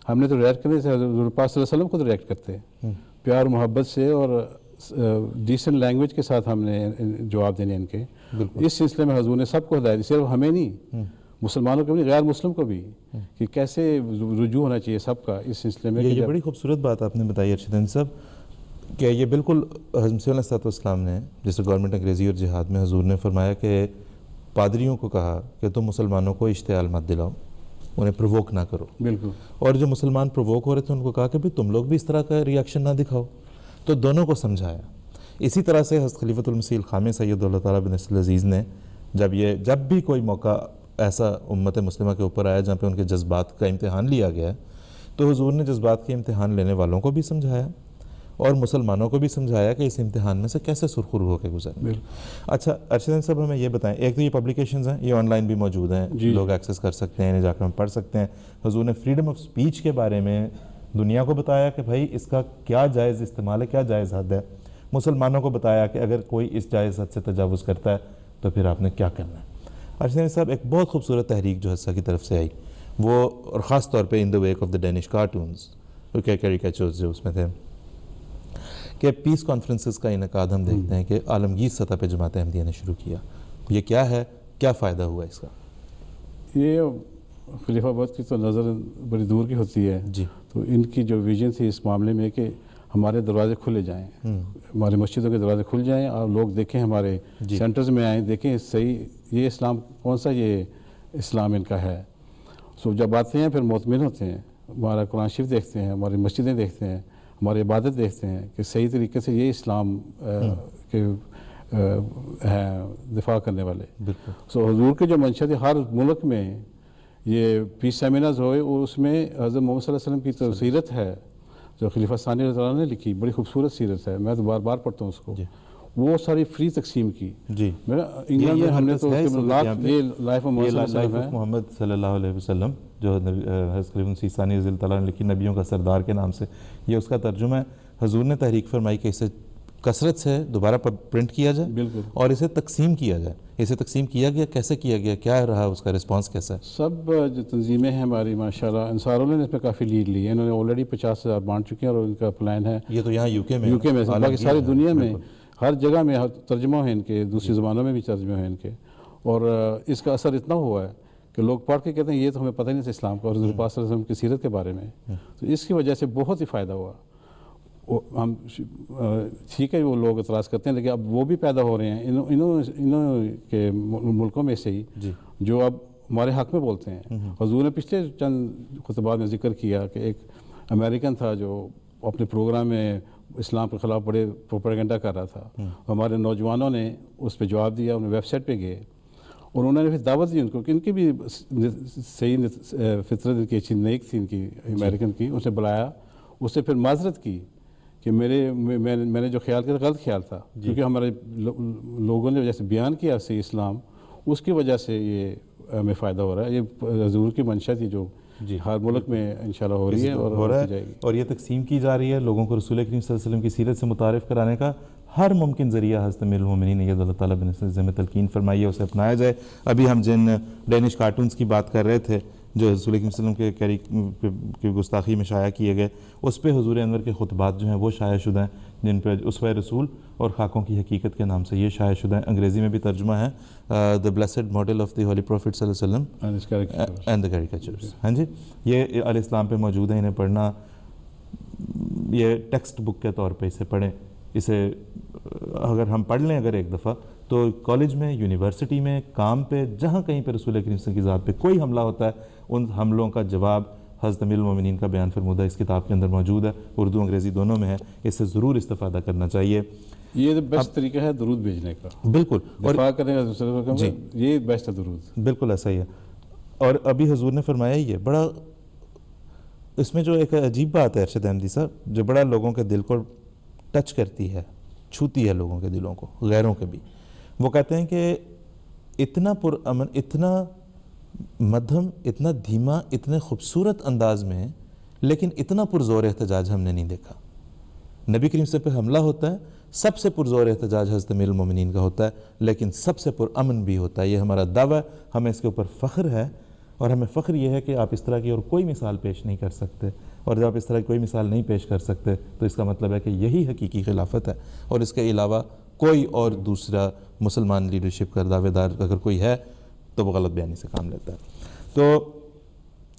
ہم نے تو ریئیکٹ کرنے سے حضور پاک صلی اللہ علیہ وسلم کو تو ریئیکٹ کرتے ہیں پیار محبت سے اور ڈیسنٹ لینگویج کے ساتھ، ہم نے جواب دینے ان کے۔ اس سلسلے میں حضور نے سب کو ہدایت دی، صرف ہمیں نہیں، مسلمانوں کو بھی، غیر مسلم کو بھی، کہ کیسے رجوع ہونا چاہیے سب کا اس سلسلے میں۔ یہ بڑی خوبصورت بات آپ نے بتائی ارشد صاحب، کہ یہ بالکل حضرت مسیح علیہ السلام نے، جیسے گورنمنٹ انگریزی اور جہاد میں حضور نے فرمایا کہ پادریوں کو کہا کہ تم مسلمانوں کو اشتعال مت دلاؤ، انہیں پرووک نہ کرو۔ بالکل۔ اور جو مسلمان پرووک ہو رہے تھے ان کو کہا کہ تم لوگ بھی اس طرح کا ریاکشن نہ دکھاؤ، تو دونوں کو سمجھایا۔ اسی طرح سے حضرت خلیفۃ المسیح الخامس سید اللہ تعالیٰ بن نصر العزیز نے جب بھی کوئی موقع ایسا امت مسلمہ کے اوپر آیا جہاں پہ ان کے جذبات کا امتحان لیا گیا ہے، تو حضور نے جذبات کے امتحان لینے والوں کو بھی سمجھایا اور مسلمانوں کو بھی سمجھایا کہ اس امتحان میں سے کیسے سرخرو ہو کے گزرنا۔ اچھا ارشد صاحب ہمیں یہ بتائیں، ایک تو یہ پبلیکیشنز ہیں، یہ آن لائن بھی موجود ہیں، لوگ ایکسیس کر سکتے ہیں، انہیں جا کر ہم پڑھ سکتے ہیں۔ حضور نے فریڈم آف اسپیچ کے بارے میں دنیا کو بتایا کہ بھائی اس کا کیا جائز استعمال ہے، کیا جائز حد ہے، مسلمانوں کو بتایا کہ اگر کوئی اس جائز حد سے تجاوز کرتا ہے تو پھر آپ نے کیا کرنا ہے۔ ارشد صاحب ایک بہت خوبصورت تحریک جو حصہ کی طرف سے آئی وہ، اور خاص طور پہ in the wake of the Danish cartoons, caricatures جو اس میں تھے، کہ پیس کانفرنسز کا انعقاد ہم دیکھتے ہیں کہ عالمگیر سطح پہ جماعت احمدیہ نے شروع کیا۔ یہ کیا ہے، کیا فائدہ ہوا اس کا؟ یہ خلیفہ آباد کی تو نظر بڑی دور کی ہوتی ہے، جی، تو ان کی جو ویژن تھی اس معاملے میں کہ ہمارے دروازے کھلے جائیں، ہماری مسجدوں کے دروازے کھل جائیں اور لوگ دیکھیں، ہمارے سینٹرز میں آئیں، دیکھیں صحیح یہ اسلام کون سا، یہ اسلام ان کا ہے۔ سو جب آتے ہیں پھر مطمئن ہوتے ہیں، ہمارا قرآن شریف دیکھتے ہیں، ہماری مسجدیں دیکھتے ہیں، ہماری عبادت دیکھتے ہیں کہ صحیح طریقے سے یہ اسلام کے ہیں دفاع کرنے والے. سو حضور کے جو منشا تھی ہر ملک میں یہ پیس سیمینرز ہوئے، اور اس میں حضرت محمد صلی اللہ علیہ وسلم کی تو سیرت ہے جو خلیفہ ثانی رضی اللہ عنہ نے لکھی، بڑی خوبصورت سیرت ہے، میں تو بار بار پڑھتا ہوں اس کو. وہ ساری فری تقسیم کی. جی انگلینڈ میں ہم نے تو یہ لائف آف محمد صلی اللہ علیہ وسلم جو حضرت خلیفہ ثانی رضی اللہ عنہ نے لکھی، نبیوں کا سردار کے نام سے، یہ اس کا ترجمہ ہے. حضور نے تحریک فرمائی کہ اسے کثرت سے دوبارہ پرنٹ کیا جائے اور اسے تقسیم کیا جائے. اسے تقسیم کیا گیا، کیسے کیا گیا، کیا رہا اس کا رسپانس کیسا ہے؟ سب جو تنظیمیں ہیں ہماری ماشاءاللہ انصاروں نے اس میں کافی لیڈ لی ہے. انہوں نے آلریڈی 50,000 بانٹ چکے ہیں اور ان کا پلان ہے. یہ تو یہاں یو کے میں باقی ساری دنیا میں ہر جگہ میں ترجمہ ہیں ان کے، دوسری زبانوں میں بھی ترجمہ ہیں ان کے. اور اس کا اثر اتنا ہوا ہے کہ لوگ پڑھ کے کہتے ہیں یہ تو ہمیں پتہ ہی نہیں تھا اسلام کا اور حضور پاک صلی اللہ علیہ وسلم کی سیرت کے بارے میں. تو اس کی وجہ سے بہت ہی فائدہ ہوا. ہم ٹھیک ہے وہ لوگ اعتراض کرتے ہیں، لیکن اب وہ بھی پیدا ہو رہے ہیں انہوں کے ملکوں میں سے ہی جو اب ہمارے حق میں بولتے ہیں. حضور نے پچھلے چند خطبات میں ذکر کیا کہ ایک امریکن تھا جو اپنے پروگرام میں اسلام کے خلاف بڑے پروپیگنڈا کر رہا تھا. ہمارے نوجوانوں نے اس پہ جواب دیا، انہیں ویب سائٹ پہ گئے اور انہوں نے پھر دعوت دی ان کو کہ ان کی بھی صحیح فطرت ان کی اچھی نیک تھی ان کی امریکن کی. اسے بلایا، اس سے پھر معذرت کی کہ میں نے جو خیال کیا غلط خیال تھا، کیونکہ ہمارے لوگوں نے جیسے بیان کیا صحیح اسلام، اس کی وجہ سے یہ ہمیں فائدہ ہو رہا ہے. یہ حضور کی منشا تھی جو ہر ملک میں انشاءاللہ ہو رہی ہے اور ہو رہا ہے، اور یہ تقسیم کی جا رہی ہے. لوگوں کو رسول کریم صلی اللہ علیہ وسلم کی سیرت سے متعارف کرانے کا ہر ممکن ذریعہ حضرت امیر المومنین نے اللہ تعالیٰ بنصرت میں تلقین فرمائی ہے، اسے اپنایا جائے. ابھی ہم جن ڈینش کارٹونز کی بات کر رہے تھے جو رسول کریم صلی اللہ علیہ وسلم کی گستاخی میں شائع کیے گئے، اس پہ حضور انور کے خطبات جو ہیں وہ شائع شدہ ہیں، جن پہ اسوہ رسول اور خاکوں کی حقیقت کے نام سے یہ شائع شدہ ہیں. انگریزی میں بھی ترجمہ ہے the blessed model of the holy profit صلی اللہ علیہ وسلم اینڈ دا کیریکیچرز. ہاں جی، یہ علیہ السلام پہ موجود ہے. انہیں پڑھنا، یہ ٹیکسٹ بک کے طور پہ اسے پڑھیں. اسے اگر ہم پڑھ لیں اگر ایک دفعہ تو کالج میں، یونیورسٹی میں، کام پہ، جہاں کہیں پہ رسول کریم صلی اللہ علیہ وسلم کی ذات پہ کوئی حملہ ہوتا ہے، ان حملوں کا جواب حضرت امیر المومنین کا بیان فرمودہ اس کتاب کے اندر موجود ہے. اردو انگریزی دونوں میں ہے. اس سے ضرور استفادہ کرنا چاہیے. یہ بیسٹ طریقہ ہے درود بھیجنے کا. بالکل، دفاع کرنے کا یہ بیسٹ ہے درود. بالکل ایسا ہی ہے. اور ابھی حضور نے فرمایا یہ بڑا، اس میں جو ایک عجیب بات ہے ارشد احمدی صاحب، جو بڑا لوگوں کے دل کو ٹچ کرتی ہے، چھوتی ہے لوگوں کے دلوں کو، غیروں کے بھی. وہ کہتے ہیں کہ اتنا پرامن، اتنا مدھم، اتنا دھیما، اتنے خوبصورت انداز میں، لیکن اتنا پرزور احتجاج ہم نے نہیں دیکھا. نبی کریم سے پہ حملہ ہوتا ہے، سب سے پرزور احتجاج حضرت امیر المومنین کا ہوتا ہے، لیکن سب سے پرامن بھی ہوتا ہے. یہ ہمارا دعویٰ ہے، ہمیں اس کے اوپر فخر ہے، اور ہمیں فخر یہ ہے کہ آپ اس طرح کی اور کوئی مثال پیش نہیں کر سکتے. اور جب آپ اس طرح کی کوئی مثال نہیں پیش کر سکتے تو اس کا مطلب ہے کہ یہی حقیقی خلافت ہے، اور اس کے علاوہ کوئی اور دوسرا مسلمان لیڈرشپ کا دعوے دار اگر کوئی ہے تو وہ غلط بیانی سے کام لیتا ہے. تو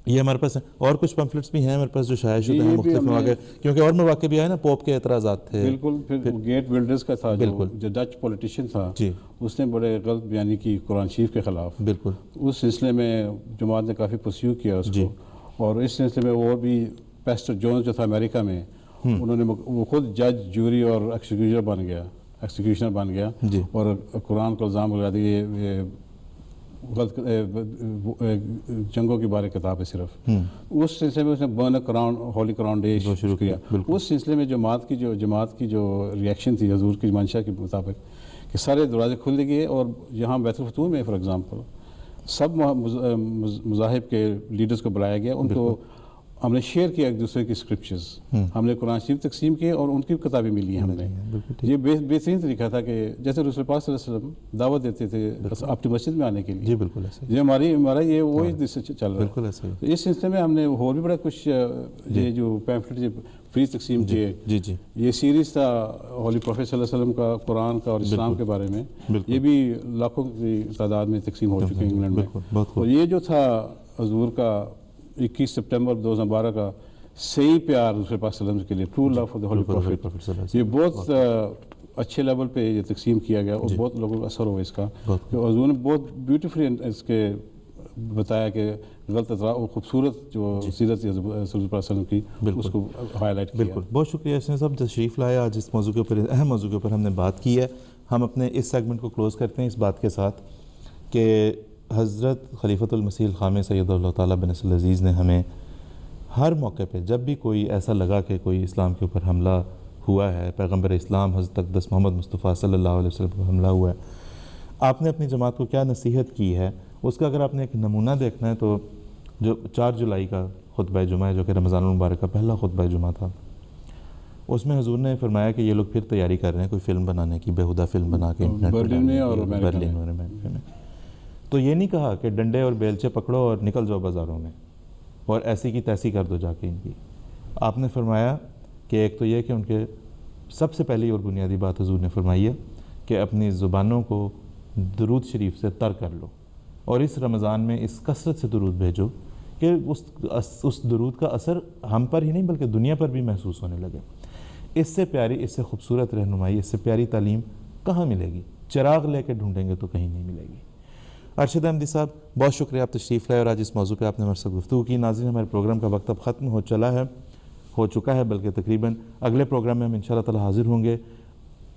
یہ ہمارے پاس اور کچھ پمفلٹس بھی ہیں ہمارے پاس جو شائع شدہ ہیں مختلف مواقع، کیونکہ اور مواقع بھی آئے نا، پوپ کے اعتراضات تھے. بالکل. پھر گیٹ ولڈرز کا تھا جو ڈچ پولیٹیشین تھا، اس نے بڑے غلط بیانی کی قرآن شریف کے خلاف. بالکل. اس سلسلے میں جماعت نے کافی پرسیو کیا اس کو، اور اس سلسلے میں اور بھی پیسٹر جونز جو تھا امریکہ میں، انہوں نے وہ خود جج، جوری اور ایکسیکیوشنر بن گیا اور قرآن کو الزام لگا دیا یہ غلط جنگوں کے بارے کتاب ہے صرف. اس سلسلے میں اس نے برن کراؤن، ہولی کراؤن ڈے شروع کیا. اس سلسلے میں جماعت کی جو ریئیکشن تھی حضور کی منشا کے مطابق کہ سارے دروازے کھل گئے، اور یہاں بیت الفتوح میں فار ایگزامپل سب مذاہب کے لیڈرز کو بلایا گیا. ان کو ہم نے شیئر کیا ایک دوسرے کی اسکرپچرز، ہم نے قرآن شریف تقسیم کیے اور ان کی کتابیں ملی ہم نے. یہ بہترین طریقہ تھا کہ جیسے رسول پاک صلی اللہ علیہ وسلم دعوت دیتے تھے اپنی مسجد میں آنے کے لیے. جی بالکل ایسا یہ ہمارا یہ وہی چل رہا ہے. بالکل ایسا ہی. اس سلسلے میں ہم نے اور بھی بڑا کچھ یہ جو پیمفلٹ فری تقسیم کیے، یہ سیریز تھا ہولی پروفٹ صلی اللہ علیہ وسلم کا، قرآن کا اور اسلام کے بارے میں. یہ بھی لاکھوں کی تعداد میں تقسیم ہو چکے ہیں انگلینڈ میں. اور یہ جو تھا حضور کا 21 سپٹمبر 2012 کا صحیح پیار رسول پاک صلی اللہ علیہ وسلم کے لیے، true love for the holy prophet, یہ بہت اچھے لیول پہ یہ تقسیم کیا گیا اور بہت لوگوں کو اثر ہوا اس کا. حضور نے بہت بیوٹیفلی اس کے بتایا کہ غلط اطلاع وہ خوبصورت جو سیرت رسول اللہ صلی اللہ علیہ وسلم کی اس کو ہائی لائٹ کیا. بالکل. بہت شکریہ حسین صاحب تشریف لائے. آج اس موضوع کے اوپر اہم موضوع کے اوپر ہم نے بات کی ہے. ہم اپنے اس سیگمنٹ کو کلوز کرتے ہیں اس بات کے ساتھ کہ حضرت خلیفۃ المسیح الخامس سید اللہ تعالیٰ بن نصر العزیز نے ہمیں ہر موقع پہ جب بھی کوئی ایسا لگا کہ کوئی اسلام کے اوپر حملہ ہوا ہے, پیغمبر اسلام حضرت اقدس محمد مصطفیٰ صلی اللہ علیہ وسلم پر حملہ ہوا ہے, آپ نے اپنی جماعت کو کیا نصیحت کی ہے اس کا اگر آپ نے ایک نمونہ دیکھنا ہے تو جو 4 جولائی کا خطبہ جمعہ ہے جو کہ رمضان المبارک کا پہلا خطبہ جمعہ تھا, اس میں حضور نے فرمایا کہ یہ لوگ پھر تیاری کر رہے ہیں کوئی فلم بنانے کی, بیہودہ فلم بنا کے برلن میں اور برلن اور امریکہ میں. تو یہ نہیں کہا کہ ڈنڈے اور بیلچے پکڑو اور نکل جاؤ بازاروں میں اور ایسی کی تیسی کر دو جا کے ان کی. آپ نے فرمایا کہ ایک تو یہ کہ ان کے سب سے پہلی اور بنیادی بات حضور نے فرمائی ہے کہ اپنی زبانوں کو درود شریف سے تر کر لو اور اس رمضان میں اس کثرت سے درود بھیجو کہ اس درود کا اثر ہم پر ہی نہیں بلکہ دنیا پر بھی محسوس ہونے لگے. اس سے پیاری, اس سے خوبصورت رہنمائی, اس سے پیاری تعلیم کہاں ملے گی؟ چراغ لے کے ڈھونڈیں گے تو کہیں نہیں ملے گی. ارشد احمدی صاحب بہت شکریہ, آپ تشریف لائے اور آج اس موضوع پہ آپ نے ہمارے ساتھ گفتگو کی. ناظرین ہمارے پروگرام کا وقت اب ختم ہو چکا ہے بلکہ تقریباً اگلے پروگرام میں ہم انشاءاللہ تعالی حاضر ہوں گے.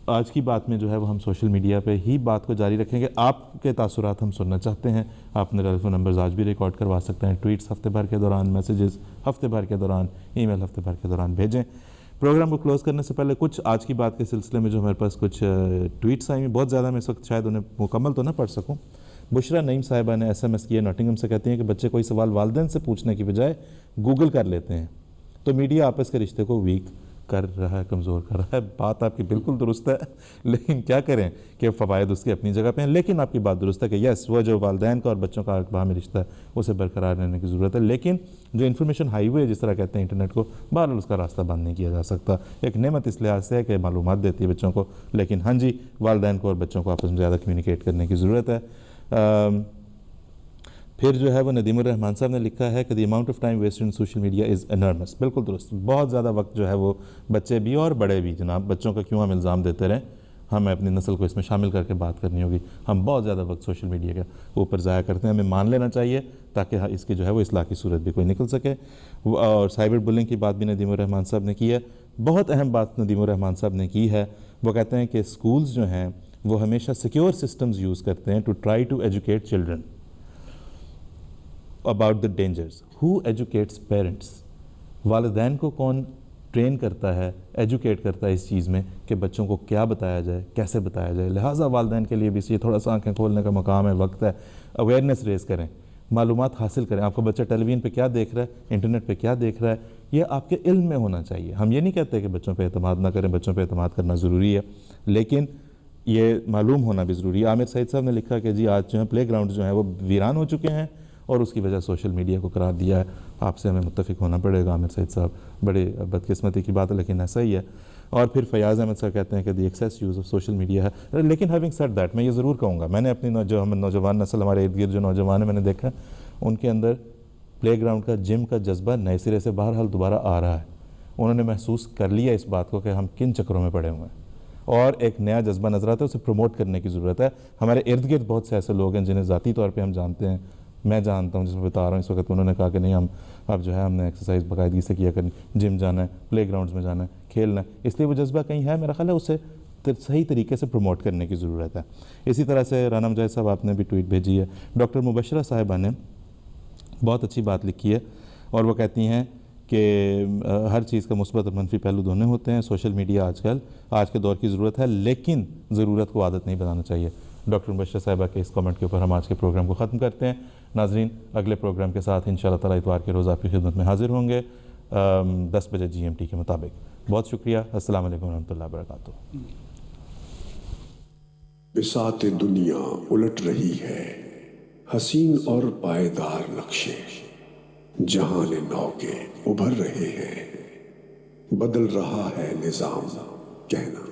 آج کی بات میں جو ہے وہ ہم سوشل میڈیا پہ ہی بات کو جاری رکھیں گے. آپ کے تاثرات ہم سننا چاہتے ہیں. آپ نے ٹیلی فون نمبرز آج بھی ریکارڈ کروا سکتے ہیں. ٹویٹس ہفتے بھر کے دوران, میسیجز ہفتے بھر کے دوران, ای میل ہفتے بھر کے دوران بھیجیں. پروگرام کو کلوز کرنے سے پہلے کچھ آج کی بات کے سلسلے میں جو ہمارے پاس کچھ ٹویٹس آئی ہیں, بہت زیادہ میں اس وقت شاید انہیں مکمل تو نہ پڑھ سکوں. بشرا نعیم صاحبہ نے SMS کیا ناٹنگھم سے, کہتی ہیں کہ بچے کوئی سوال والدین سے پوچھنے کی بجائے گوگل کر لیتے ہیں تو میڈیا آپس کے رشتے کو ویک کر رہا ہے, کمزور کر رہا ہے. بات آپ کی بالکل درست ہے لیکن کیا کریں کہ فوائد اس کی اپنی جگہ پہ ہیں. لیکن آپ کی بات درست ہے کہ یس وہ جو والدین کا اور بچوں کا باہمی رشتہ ہے اسے برقرار رہنے کی ضرورت ہے. لیکن جو انفارمیشن ہائی وے جس طرح کہتے ہیں انٹرنیٹ کو, بہرحال اس کا راستہ بند نہیں کیا جا سکتا. ایک نعمت اس لحاظ سے ہے کہ معلومات دیتی ہے بچوں کو, لیکن ہاں جی والدین کو اور بچوں کو آپس میں زیادہ کمیونیکیٹ کرنے کی ضرورت ہے. پھر جو ہے وہ ندیم الرحمان صاحب نے لکھا ہے کہ the amount of time waste in social media is enormous. بالکل درست, بہت زیادہ وقت جو ہے وہ بچے بھی اور بڑے بھی, جناب بچوں کا کیوں ہم الزام دیتے رہیں, ہمیں اپنی نسل کو اس میں شامل کر کے بات کرنی ہوگی. ہم بہت زیادہ وقت سوشل میڈیا کے اوپر ضائع کرتے ہیں, ہمیں مان لینا چاہیے تاکہ اس کی جو ہے وہ اصلاح کی صورت بھی کوئی نکل سکے. اور سائبر بلنگ کی بات بھی ندیم الرحمان صاحب نے کی ہے. بہت اہم بات ندیم الرحمان صاحب نے کی ہے, وہ کہتے ہیں کہ اسکولز جو ہیں وہ ہمیشہ سیکیور سسٹمز یوز کرتے ہیں to try to educate children about the dangers. Who educates parents? والدین کو کون ٹرین کرتا ہے, ایجوکیٹ کرتا ہے اس چیز میں کہ بچوں کو کیا بتایا جائے, کیسے بتایا جائے. لہٰذا والدین کے لیے بھی یہ تھوڑا سا آنکھیں کھولنے کا مقام ہے, وقت ہے. اویئرنیس ریز کریں, معلومات حاصل کریں. آپ کا بچہ ٹیلی ویژن پہ کیا دیکھ رہا ہے, انٹرنیٹ پہ کیا دیکھ رہا ہے, یہ آپ کے علم میں ہونا چاہیے. ہم یہ نہیں کہتے کہ بچوں پہ اعتماد نہ کریں, بچوں پہ اعتماد کرنا ضروری ہے, لیکن یہ معلوم ہونا بھی ضروری ہے. عامر سعید صاحب نے لکھا کہ جی آج جو ہے پلے گراؤنڈ جو ہیں وہ ویران ہو چکے ہیں اور اس کی وجہ سوشل میڈیا کو قرار دیا ہے. آپ سے ہمیں متفق ہونا پڑے گا عامر سعید صاحب, بڑے بدقسمتی کی بات ہے لیکن ایسا ہی ہے. اور پھر فیاض احمد صاحب کہتے ہیں کہ the excess use of social media ہے. لیکن ہیونگ سیڈ دیٹ, میں یہ ضرور کہوں گا, میں نے اپنی جو ہم نوجوان نسل, ہمارے ارد گرد جو نوجوان ہیں, میں نے دیکھا ان کے اندر پلے گراؤنڈ کا, جم کا جذبہ نئے سرے سے بہرحال دوبارہ آ رہا ہے. انہوں نے محسوس کر لیا اس بات کو کہ ہم کن چکروں میں پڑے ہوئے ہیں اور ایک نیا جذبہ نظر آتا ہے, اسے پروموٹ کرنے کی ضرورت ہے. ہمارے ارد گرد بہت سے ایسے لوگ ہیں جنہیں ذاتی طور پہ ہم جانتے ہیں, میں جانتا ہوں, جس میں بتا رہا ہوں اس وقت, انہوں نے کہا کہ نہیں ہم اب جو ہے ہم نے ایکسرسائز باقاعدگی سے کیا کرنی, جم جانا ہے, پلے گراؤنڈز میں جانا ہے, کھیلنا ہے. اس لیے وہ جذبہ کہیں ہے, میرا خیال ہے اسے صحیح طریقے سے پروموٹ کرنے کی ضرورت ہے. اسی طرح سے رانا مجاہد صاحب آپ نے بھی ٹویٹ بھیجی ہے. ڈاکٹر مبشرہ صاحبہ نے بہت اچھی بات لکھی ہے اور وہ کہتی ہیں کہ ہر چیز کا مثبت اور منفی پہلو دونوں ہوتے ہیں. سوشل میڈیا آج کے دور کی ضرورت ہے, لیکن ضرورت کو عادت نہیں بنانا چاہیے. ڈاکٹر مبشرہ صاحبہ کے اس کامنٹ کے اوپر ہم آج کے پروگرام کو ختم کرتے ہیں. ناظرین اگلے پروگرام کے ساتھ انشاءاللہ تعالی اتوار کے روز آپ کی خدمت میں حاضر ہوں گے 10 بجے GMT کے مطابق. بہت شکریہ. السلام علیکم ورحمۃ اللہ وبرکاتہ. بساط دنیا الٹ رہی ہے, حسین اور پائیدار نقشے جہان نو کے ابھر رہے ہیں, بدل رہا ہے نظام کہنا.